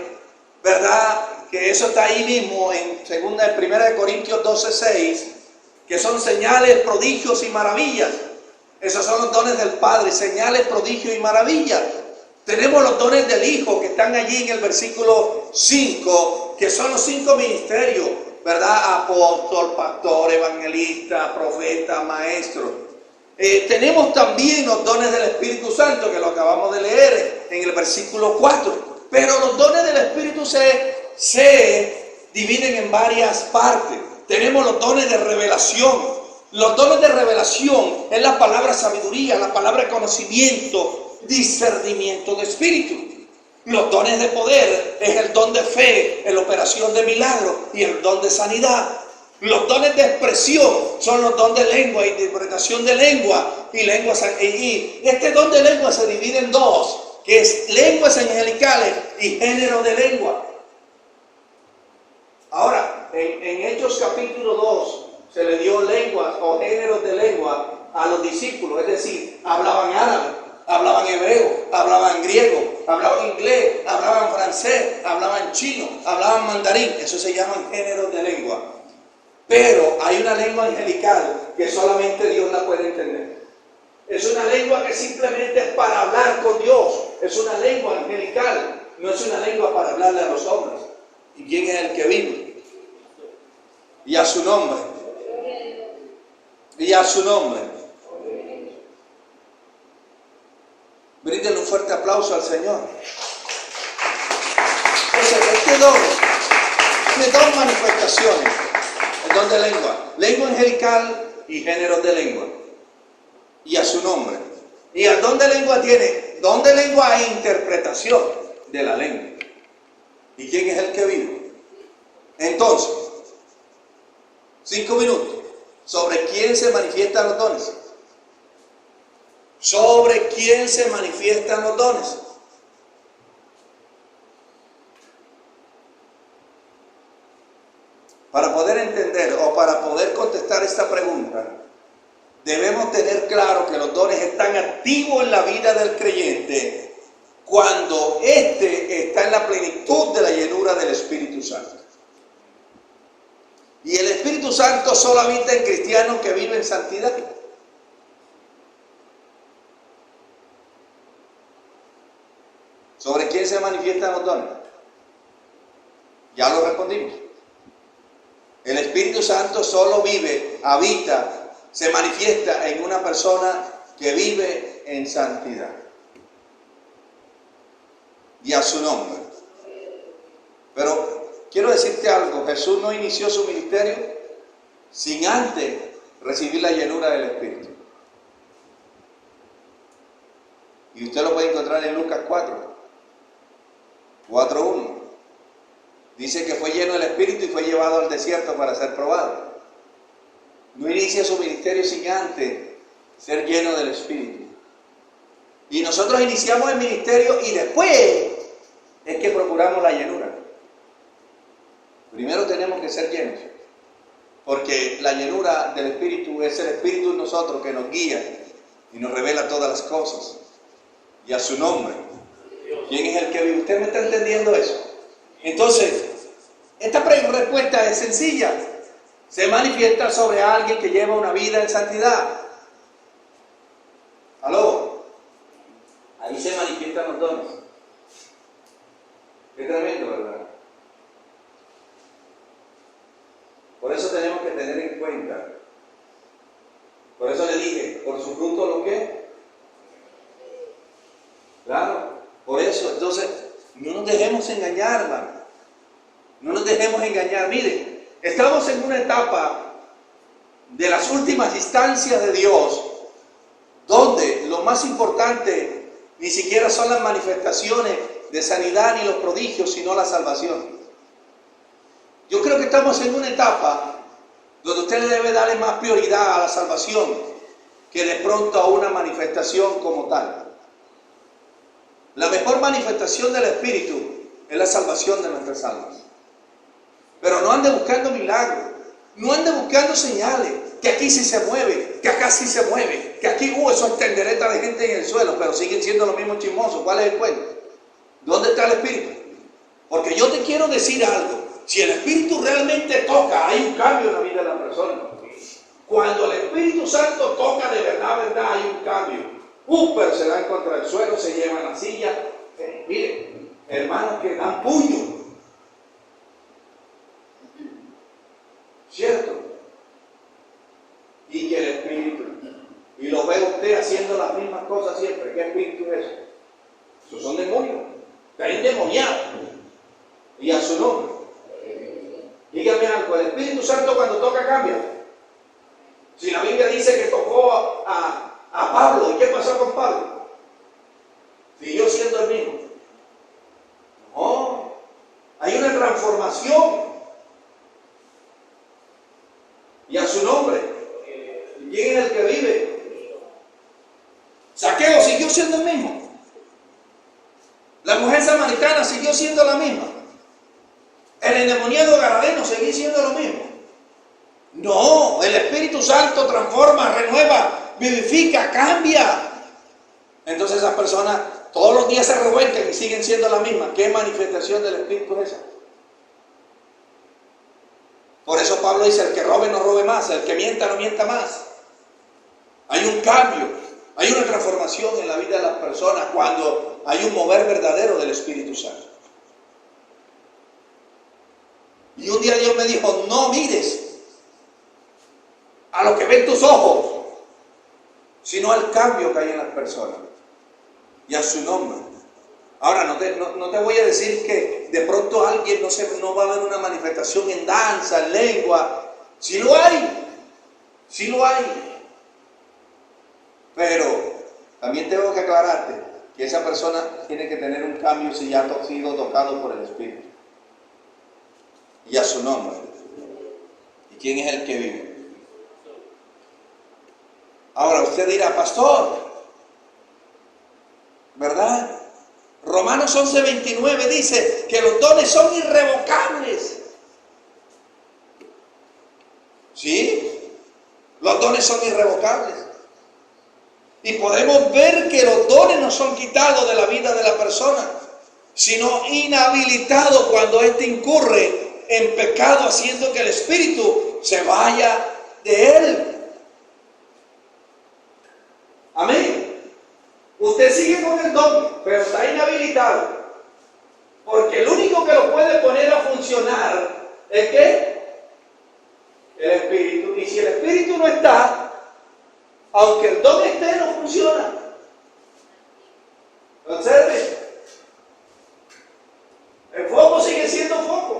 ¿verdad? Que eso está ahí mismo en 1 Corintios 12:6, que son señales, prodigios y maravillas. Esos son los dones del Padre, señales, prodigios y maravillas. Tenemos los dones del Hijo, que están allí en el versículo 5, que son los 5 ministerios, ¿verdad? Apóstol, pastor, evangelista, profeta, maestro. Tenemos también los dones del Espíritu Santo, que lo acabamos de leer en el versículo 4. Pero los dones del Espíritu se dividen en varias partes. Tenemos los dones de revelación. Los dones de revelación es la palabra sabiduría, la palabra conocimiento, discernimiento de espíritu. Los dones de poder es el don de fe, la operación de milagros y el don de sanidad. Los dones de expresión son los dones de lengua, interpretación de lengua y lenguas. Y este don de lengua se divide en 2, que es lenguas angelicales y género de lengua. Ahora, en Hechos capítulo 2 se le dio lenguas o géneros de lengua a los discípulos, es decir, hablaban árabe, hablaban hebreo, hablaban griego, hablaban inglés, hablaban francés, hablaban chino, hablaban mandarín. Eso se llaman géneros de lengua. Pero hay una lengua angelical que solamente Dios la puede entender. Es una lengua que simplemente es para hablar con Dios. Es una lengua angelical, no es una lengua para hablarle a los hombres. ¿Y quién es el que vive? Y a su nombre. Y a su nombre. Bríndenle un fuerte aplauso al Señor. Entonces, este don tiene 2 manifestaciones. El don de lengua angelical y géneros de lengua. Y a su nombre. Y el don de lengua tiene don de lengua e interpretación de la lengua. ¿Y quién es el que vive? Entonces, 5 minutos. ¿Sobre quién se manifiestan los dones? ¿Sobre quién se manifiestan los dones? Para poder entender o para poder contestar esta pregunta, debemos tener claro que los dones están activos en la vida del creyente cuando éste está en la plenitud de la llenura del Espíritu Santo. Y el Espíritu Santo solo habita en cristianos que viven en santidad. ¿Sobre quién se manifiestan los dones? Ya lo respondimos. El Espíritu Santo solo vive, habita, se manifiesta en una persona que vive en santidad. Y a su nombre. Pero quiero decirte algo, Jesús no inició su ministerio sin antes recibir la llenura del Espíritu. Y usted lo puede encontrar en Lucas 4:1. Dice que fue lleno del Espíritu y fue llevado al desierto para ser probado. No inicia su ministerio sin antes ser lleno del Espíritu. Y nosotros iniciamos el ministerio y después es que procuramos la llenura. Primero tenemos que ser llenos, porque la llenura del Espíritu es el Espíritu en nosotros que nos guía y nos revela todas las cosas. Y a su nombre. ¿Quién es el que vive? ¿Usted me está entendiendo eso? Entonces, esta respuesta es sencilla. se manifiesta sobre alguien que lleva una vida en santidad. ¿Aló? Ahí se manifiestan los dones. Qué tremendo, ¿verdad? Por eso tenemos que tener en cuenta. Por eso le dije, por su fruto lo que. Claro, por eso, entonces, no nos dejemos engañar, hermano. No nos dejemos engañar. Miren, estamos en una etapa de las últimas instancias de Dios, donde lo más importante ni siquiera son las manifestaciones de sanidad ni los prodigios, sino la salvación. Yo creo que estamos en una etapa donde usted debe darle más prioridad a la salvación que de pronto a una manifestación como tal. La mejor manifestación del Espíritu es la salvación de nuestras almas. Pero no ande buscando milagros, no ande buscando señales, que aquí sí se mueve, que acá sí se mueve, que aquí eso es tendereta de gente en el suelo, pero siguen siendo los mismos chismosos. ¿Cuál es el cuento? ¿Dónde está el Espíritu? Porque yo te quiero decir algo. Si el Espíritu realmente toca, hay un cambio en la vida de la persona. Cuando el Espíritu Santo toca de verdad, hay un cambio. Pero se dan contra el suelo, se llevan la silla. Miren, hermanos que dan puño. ¿Cierto? Y que el Espíritu, y lo ve usted haciendo las mismas cosas siempre. ¿Qué espíritu es eso? Esos son demonios. Está endemoniado. Y a su nombre. Dígame algo, el Espíritu Santo cuando toca cambia. Si la Biblia dice que tocó a Pablo, ¿y qué pasó con Pablo? Siguió siendo el mismo. No, hay una transformación. Y a su nombre. ¿Quién es el que vive? Zaqueo siguió siendo el mismo. La mujer samaritana siguió siendo la misma. El endemoniado gadareno seguía siendo lo mismo. No, el Espíritu Santo transforma, renueva, vivifica, cambia. Entonces esas personas todos los días se revuelcan y siguen siendo la misma. ¿Qué manifestación del Espíritu es esa? Por eso Pablo dice, el que robe no robe más, el que mienta no mienta más. Hay un cambio, hay una transformación en la vida de las personas cuando hay un mover verdadero del Espíritu Santo. Y un día Dios me dijo, no mires a lo que ven tus ojos, sino al cambio que hay en las personas y a su nombre. Ahora, no te voy a decir que de pronto alguien no va a haber una manifestación en danza, en lengua. Sí lo hay, sí lo hay. Pero también tengo que aclararte que esa persona tiene que tener un cambio si ya ha sido tocado por el Espíritu. Y a su nombre. ¿Y quién es el que vive? Ahora usted dirá, pastor, ¿verdad? Romanos 11:29 dice que los dones son irrevocables. ¿Sí? Los dones son irrevocables. Y podemos ver que los dones no son quitados de la vida de la persona, sino inhabilitados cuando éste incurre en pecado, haciendo que el Espíritu se vaya de él. Amén. Usted sigue con el don, pero está inhabilitado. Porque el único que lo puede poner a funcionar es ¿qué? El Espíritu. Y si el Espíritu no está, aunque el don esté, no funciona. Observe. El foco sigue siendo foco.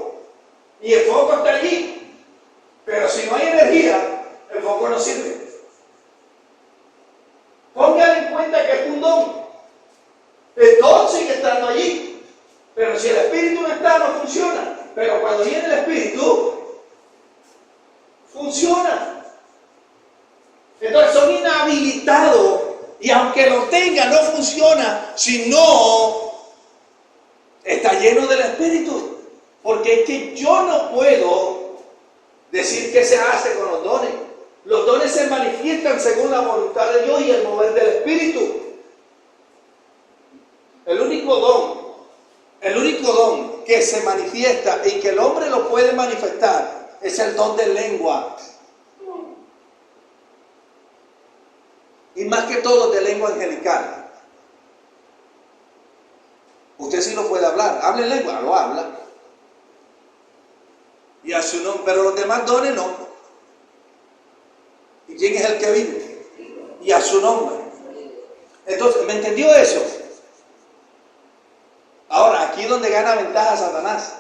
Y el foco está allí. Pero si no hay energía, el foco no sirve. Póngale en cuenta que es un don. El don sigue estando allí. Pero si el Espíritu no está, no funciona. Pero cuando viene el Espíritu, funciona. Entonces son inhabilitados. Y aunque lo tenga, no funciona si no está lleno del Espíritu. Porque es que yo no puedo decir qué se hace con los dones. Los dones se manifiestan según la voluntad de Dios y el mover del Espíritu. El único don que se manifiesta y que el hombre lo puede manifestar es el don de lengua. Y más que todo de lengua angelical. Usted sí lo puede hablar. Habla en lengua, lo habla. Y a su nombre, pero los demás dones no. ¿Y quién es el que vive? Y a su nombre. Entonces, ¿me entendió eso? Ahora, aquí es donde gana ventaja Satanás.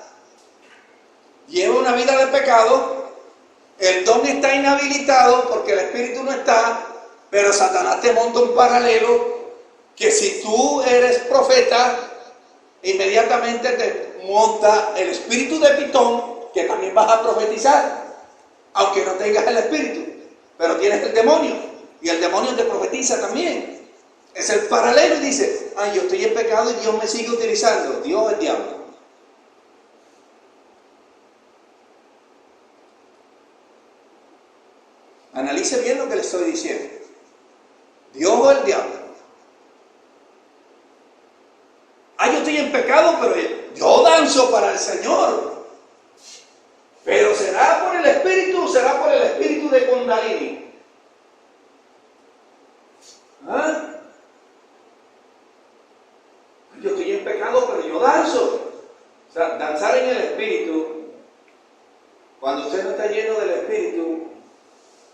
Lleva una vida de pecado, el don está inhabilitado porque el espíritu no está, pero Satanás te monta un paralelo que si tú eres profeta, inmediatamente te monta el espíritu de Pitón, que también vas a profetizar, aunque no tengas el espíritu, pero tienes el demonio, y el demonio te profetiza también. Es el paralelo y dice, ay, yo estoy en pecado y Dios me sigue utilizando. Dios es el diablo. Analice bien lo que le estoy diciendo. Dios o el diablo. Yo estoy en pecado, pero yo danzo para el Señor. Pero ¿será por el espíritu o será por el espíritu de Kundalini? Yo estoy en pecado, pero yo danzo. O sea, danzar en el espíritu, cuando usted no está lleno del espíritu,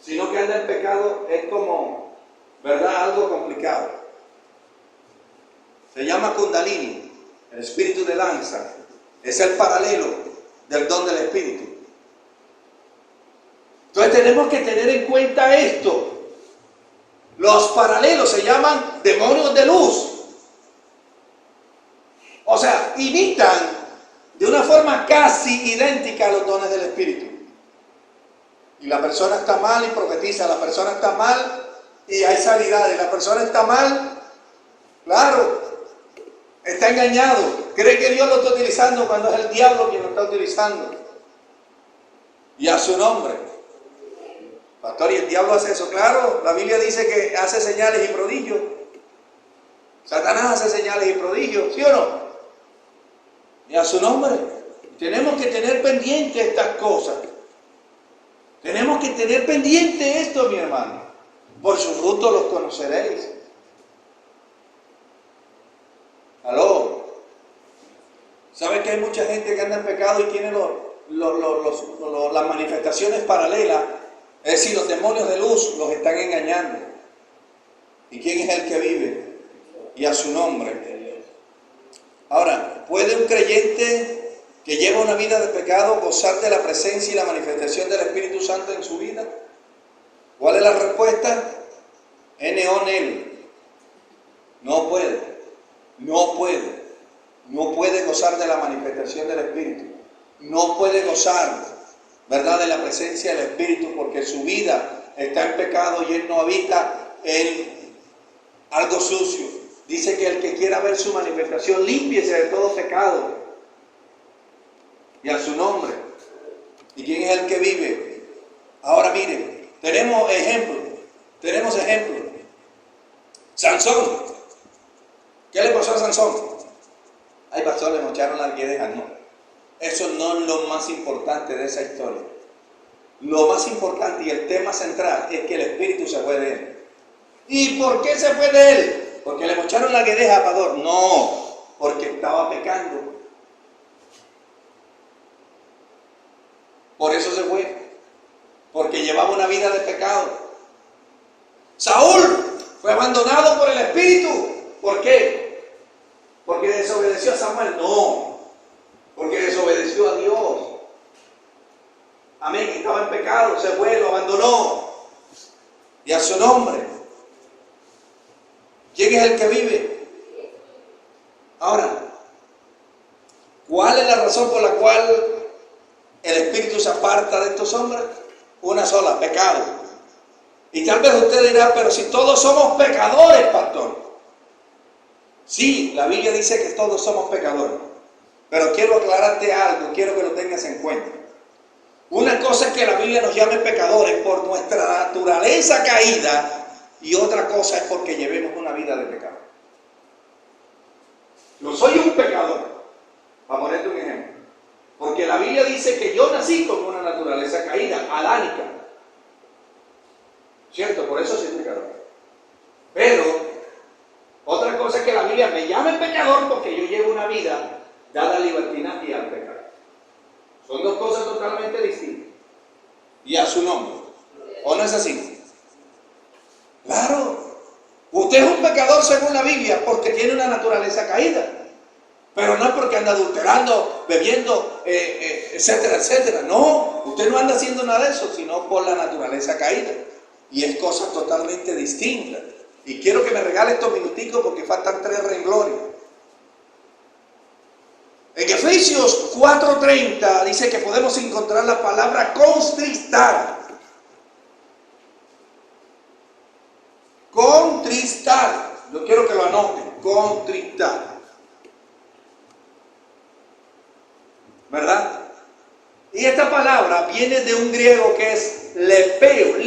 sino que anda en pecado, es como, ¿verdad? Algo complicado. Se llama Kundalini, el espíritu de danza. Es el paralelo del don del espíritu. Entonces tenemos que tener en cuenta esto. Los paralelos se llaman demonios de luz. O sea, imitan de una forma casi idéntica a los dones del espíritu. Y la persona está mal y profetiza, la persona está mal y hay sanidad, y la persona está mal, claro, está engañado, cree que Dios lo está utilizando cuando es el diablo quien lo está utilizando. Y a su nombre. Pastor, ¿y el diablo hace eso? Claro, la Biblia dice que hace señales y prodigios. Satanás hace señales y prodigios, ¿sí o no? Y a su nombre. Tenemos que tener pendiente estas cosas. Tenemos que tener pendiente esto, mi hermano. Por sus frutos los conoceréis. ¿Aló? ¿Sabe que hay mucha gente que anda en pecado y tiene las manifestaciones paralelas? Es decir, los demonios de luz los están engañando. ¿Y quién es el que vive? Y a su nombre. Ahora, ¿puede un creyente que lleva una vida de pecado gozar de la presencia y la manifestación del Espíritu Santo en su vida? ¿Cuál es la respuesta? N-O-N-L. No puede. No puede. No puede gozar de la manifestación del Espíritu. No puede gozar, ¿verdad?, de la presencia del Espíritu, porque su vida está en pecado y él no habita en algo sucio. Dice que el que quiera ver su manifestación, límpiese de todo pecado. Y a su nombre. ¿Y quién es el que vive? Ahora miren, tenemos ejemplos. Sansón. ¿Qué le pasó a Sansón? Ay, pastor, le mocharon las guedejas. No. Eso no es lo más importante de esa historia. Lo más importante y el tema central es que el espíritu se fue de él. ¿Y por qué se fue de él? ¿Porque le mocharon la guedeja, pastor? No, porque estaba pecando. Por eso se fue, porque llevaba una vida de pecado. Saúl fue abandonado por el Espíritu. ¿Por qué? ¿Porque desobedeció a Samuel? No, porque desobedeció a Dios. Amén, estaba en pecado, se fue, lo abandonó. Y a su nombre. ¿Quién es el que vive? Ahora, ¿cuál es la razón por la cual el espíritu se aparta de estos hombres? Una sola, pecado. Y tal vez usted dirá, pero si todos somos pecadores, pastor. Sí, la Biblia dice que todos somos pecadores. Pero quiero aclararte algo, quiero que lo tengas en cuenta. Una cosa es que la Biblia nos llame pecadores por nuestra naturaleza caída, y otra cosa es porque llevemos una vida de pecado. Yo soy un pecador, para ponerte un ejemplo. Porque la Biblia dice que yo nací con una naturaleza caída, adánica. ¿Cierto? Por eso soy pecador. Pero, otra cosa es que la Biblia me llame pecador porque yo llevo una vida dada a libertinaje y al pecado. Son dos cosas totalmente distintas. Y a su nombre. ¿O no es así? Claro. Usted es un pecador según la Biblia porque tiene una naturaleza caída. Pero no es porque anda adulterando, bebiendo, etcétera, etcétera. No, usted no anda haciendo nada de eso, sino por la naturaleza caída. Y es cosa totalmente distinta. Y quiero que me regale estos minuticos porque faltan 3 renglones. En Efesios 4:30 dice que podemos encontrar la palabra contristar. Contristar. Yo quiero que lo anoten. Contristar. ¿Verdad? Y esta palabra viene de un griego que es lipeo.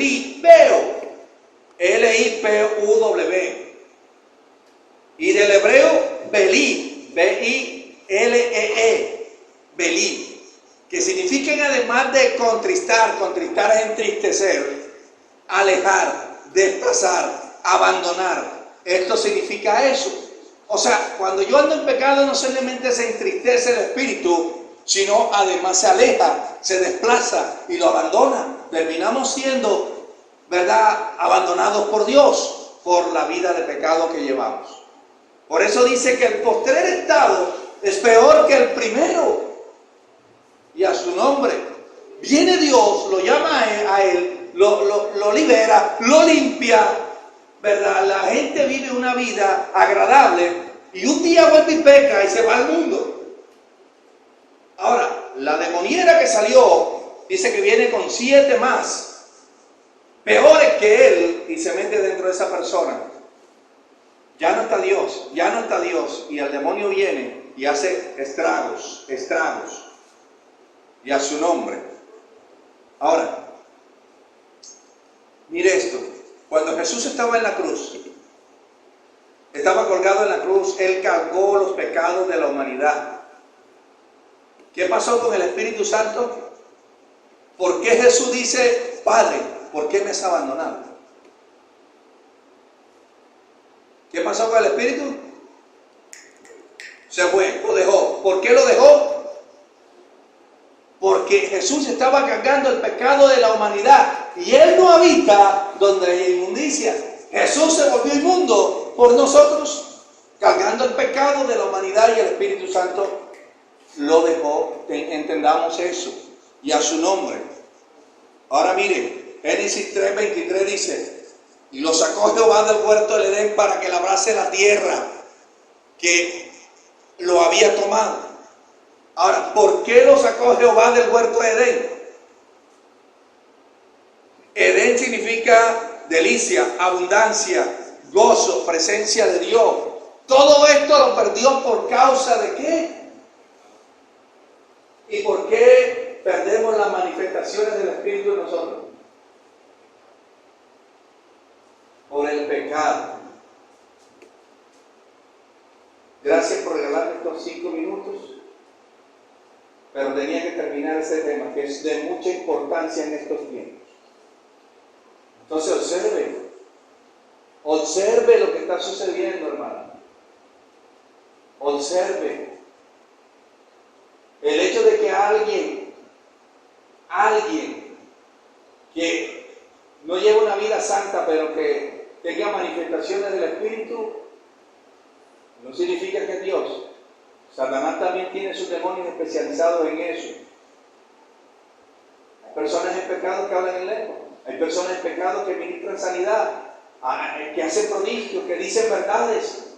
L-I-P-U-W. Y del hebreo belí. B-I-L-E-E. Belí. Que significan, además de contristar es entristecer, alejar, desplazar, abandonar. Esto significa eso. O sea, cuando yo ando en pecado no solamente se entristece el espíritu, sino además se aleja, se desplaza y lo abandona. Terminamos siendo, ¿verdad?, abandonados por Dios por la vida de pecado que llevamos. Por eso dice que el postrer estado es peor que el primero. Y a su nombre viene Dios, lo llama a él, lo libera, lo limpia, ¿verdad? La gente vive una vida agradable y un día vuelve y peca y se va al mundo. Ahora, la demoniera que salió dice que viene con 7 más, peores que él, y se mete dentro de esa persona. Ya no está Dios, y el demonio viene y hace estragos, y a su nombre. Ahora, mire esto, cuando Jesús estaba en la cruz, estaba colgado en la cruz, Él cargó los pecados de la humanidad. ¿Qué pasó con el Espíritu Santo? ¿Por qué Jesús dice, Padre, por qué me has abandonado? ¿Qué pasó con el Espíritu? Se fue, lo dejó. ¿Por qué lo dejó? Porque Jesús estaba cargando el pecado de la humanidad y Él no habita donde hay inmundicia. Jesús se volvió inmundo por nosotros, cargando el pecado de la humanidad, y el Espíritu Santo lo dejó. Entendamos eso, y a su nombre. Ahora mire, Génesis 3:23 dice: y lo sacó Jehová del huerto del Edén para que labrase la tierra que lo había tomado. Ahora, ¿por qué lo sacó Jehová del huerto de Edén? Edén significa delicia, abundancia, gozo, presencia de Dios. Todo esto lo perdió por causa de ¿qué? ¿Y por qué perdemos las manifestaciones del Espíritu en nosotros? Por el pecado. Gracias por regalarme estos 5 minutos, pero tenía que terminar ese tema que es de mucha importancia en estos tiempos. Entonces observe lo que está sucediendo, hermano. Observe. El hecho de que alguien que no lleva una vida santa, pero que tenga manifestaciones del Espíritu, no significa que es Dios. Satanás también tiene sus demonios especializados en eso. Hay personas en pecado que hablan en lengua. Hay personas en pecado que ministran sanidad, que hacen prodigios, que dicen verdades,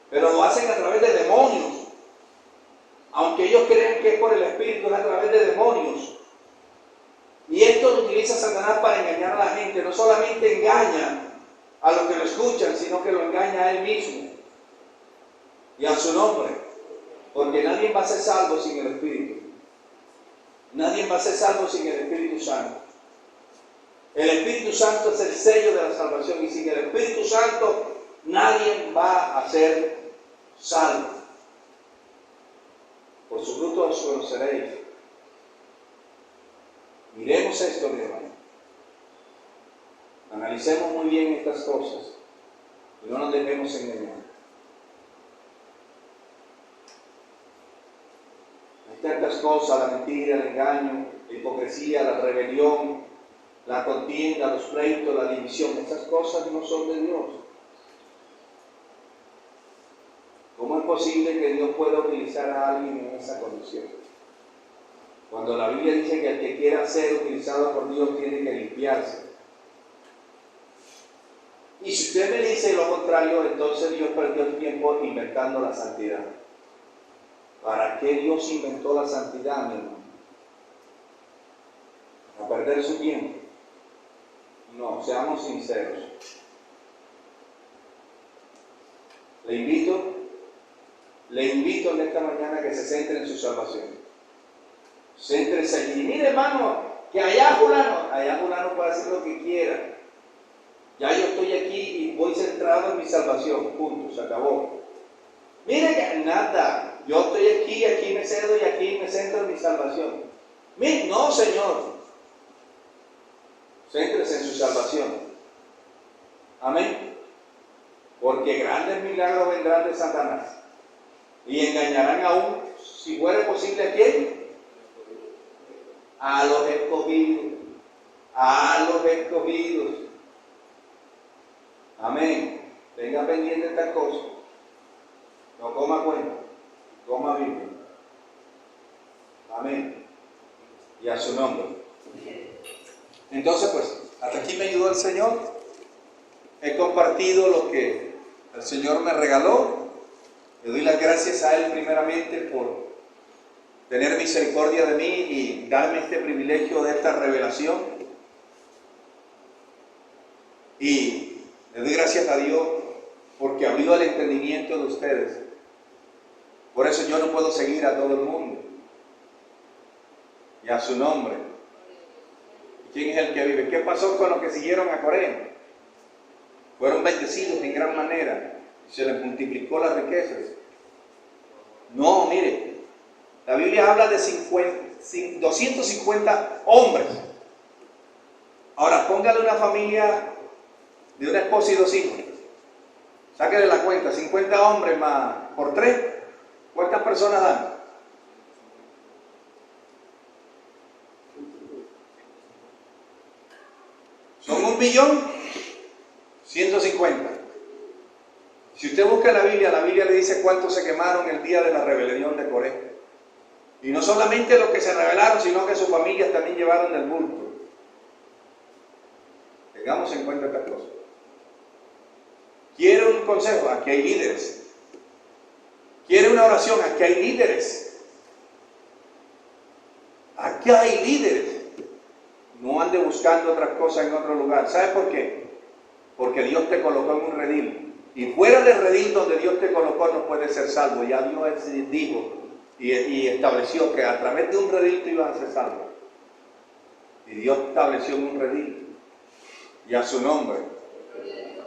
pero lo hacen a través de demonios. Aunque ellos creen que es por el Espíritu, es a través de demonios. Y esto lo utiliza Satanás para engañar a la gente. No solamente engaña a los que lo escuchan, sino que lo engaña a él mismo y a su nombre. Porque nadie va a ser salvo sin el Espíritu. Nadie va a ser salvo sin el Espíritu Santo. El Espíritu Santo es el sello de la salvación, y sin el Espíritu Santo nadie va a ser salvo. Por por su fruto os conoceréis. Miremos esto, mi hermano. Analicemos muy bien estas cosas y no nos dejemos engañar. Hay tantas cosas: la mentira, el engaño, la hipocresía, la rebelión, la contienda, los pleitos, la división. Esas cosas no son de Dios. ¿Cómo es posible que Dios pueda utilizar a alguien en esa condición? Cuando la Biblia dice que el que quiera ser utilizado por Dios tiene que limpiarse. Y si usted me dice lo contrario, entonces Dios perdió el tiempo inventando la santidad. ¿Para qué Dios inventó la santidad, mi hermano? ¿Para perder su tiempo? No, seamos sinceros. Le invito en esta mañana que se centre en su salvación. Céntrese allí. Y mire, hermano, que allá fulano puede hacer lo que quiera. Ya yo estoy aquí y voy centrado en mi salvación. Punto, se acabó. Mire que nada, yo estoy aquí me cedo y aquí me centro en mi salvación. No, Señor. Céntrese en su salvación. Amén. Porque grandes milagros vendrán de Satanás. Y engañarán aún, si fuera posible, ¿a quién? A los escogidos. A los escogidos. Amén. Tenga pendiente estas cosas. No coma cuenta. Coma Biblia. Amén. Y a su nombre. Entonces, pues, hasta aquí me ayudó el Señor. He compartido lo que el Señor me regaló. Le doy las gracias a Él primeramente por tener misericordia de mí y darme este privilegio de esta revelación. Y le doy gracias a Dios porque abrió el entendimiento de ustedes. Por eso yo no puedo seguir a todo el mundo. Y a su nombre. ¿Quién es el que vive? ¿Qué pasó con los que siguieron a Coré? Fueron bendecidos en gran manera. Se les multiplicó las riquezas. No, mire, la Biblia habla de 250 hombres. Ahora, póngale una familia de una esposa y 2 hijos. Sáquele la cuenta, 50 hombres más por 3. ¿Cuántas personas dan? Son 1.150.000. Si usted busca la Biblia le dice cuántos se quemaron el día de la rebelión de Coré. Y no solamente los que se rebelaron, sino que sus familias también llevaron del bulto. Tengamos en cuenta estas cosas. ¿Quiere un consejo? Aquí hay líderes. ¿Quiere una oración? Aquí hay líderes. Aquí hay líderes. No ande buscando otras cosas en otro lugar. ¿Sabe por qué? Porque Dios te colocó en un redil. Y fuera del redil donde Dios te colocó no puedes ser salvo. Ya Dios dijo y estableció que a través de un redil tú ibas a ser salvo. Y Dios estableció un redil. Y a su nombre.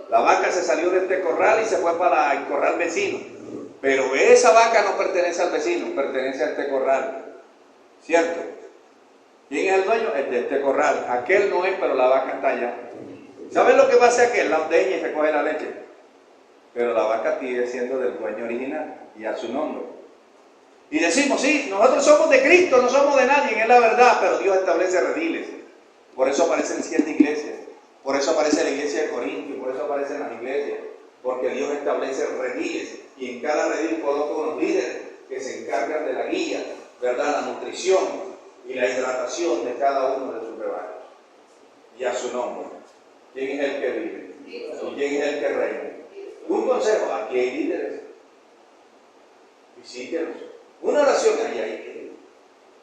La vaca se salió de este corral y se fue para el corral vecino. Pero esa vaca no pertenece al vecino, pertenece a este corral. ¿Cierto? ¿Quién es el dueño? El de este corral. Aquel no es, pero la vaca está allá. ¿Saben lo que va a hacer aquel? La ordeña y se coge la leche. Pero la vaca sigue siendo del dueño original y a su nombre. Y decimos, sí, nosotros somos de Cristo, no somos de nadie, es la verdad, pero Dios establece rediles. Por eso aparecen 7 iglesias. Por eso aparece la iglesia de Corinto, por eso aparecen las iglesias. Porque Dios establece rediles y en cada redil coloca unos líderes que se encargan de la guía, ¿verdad? La nutrición y la hidratación de cada uno de sus rebaños. Y a su nombre. ¿Quién es el que vive? ¿Y quién es el que reina? Un consejo, aquí hay líderes. Visítelos. Una oración, ahí hay.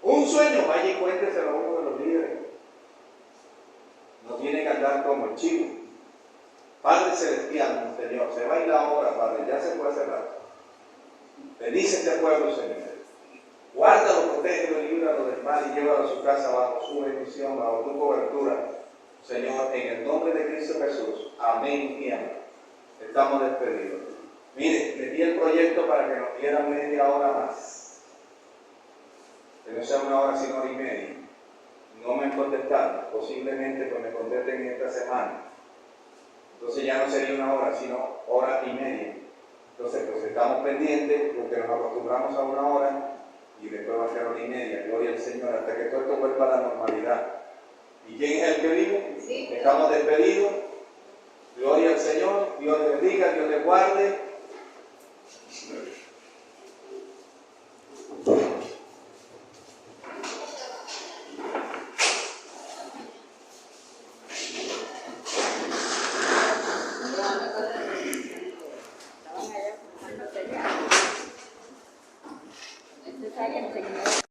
Un sueño, vaya y cuénteselo a uno de los líderes. No tiene que andar como el chivo. Padre celestial, Señor, se va a ir la hora, Padre, ya se puede cerrar. Bendice este pueblo, Señor. Guárdalo, protégelo, líbralo del mal y llévalo a su casa bajo su bendición, bajo tu cobertura. Señor, en el nombre de Cristo Jesús. Amén y amén. Estamos despedidos. Mire, metí el proyecto para que nos diera media hora más. que no sea una hora sino hora y media. No me han contestado, posiblemente pues me contesten en esta semana. Entonces ya no sería una hora, sino hora y media. Entonces pues estamos pendientes porque nos acostumbramos a una hora y después va a ser hora y media. Gloria al Señor, hasta que todo esto vuelva a la normalidad. ¿Y quién es el que vive? Sí. Estamos despedidos. Gloria al Señor, Dios les bendiga, Dios les guarde. Estaban allá,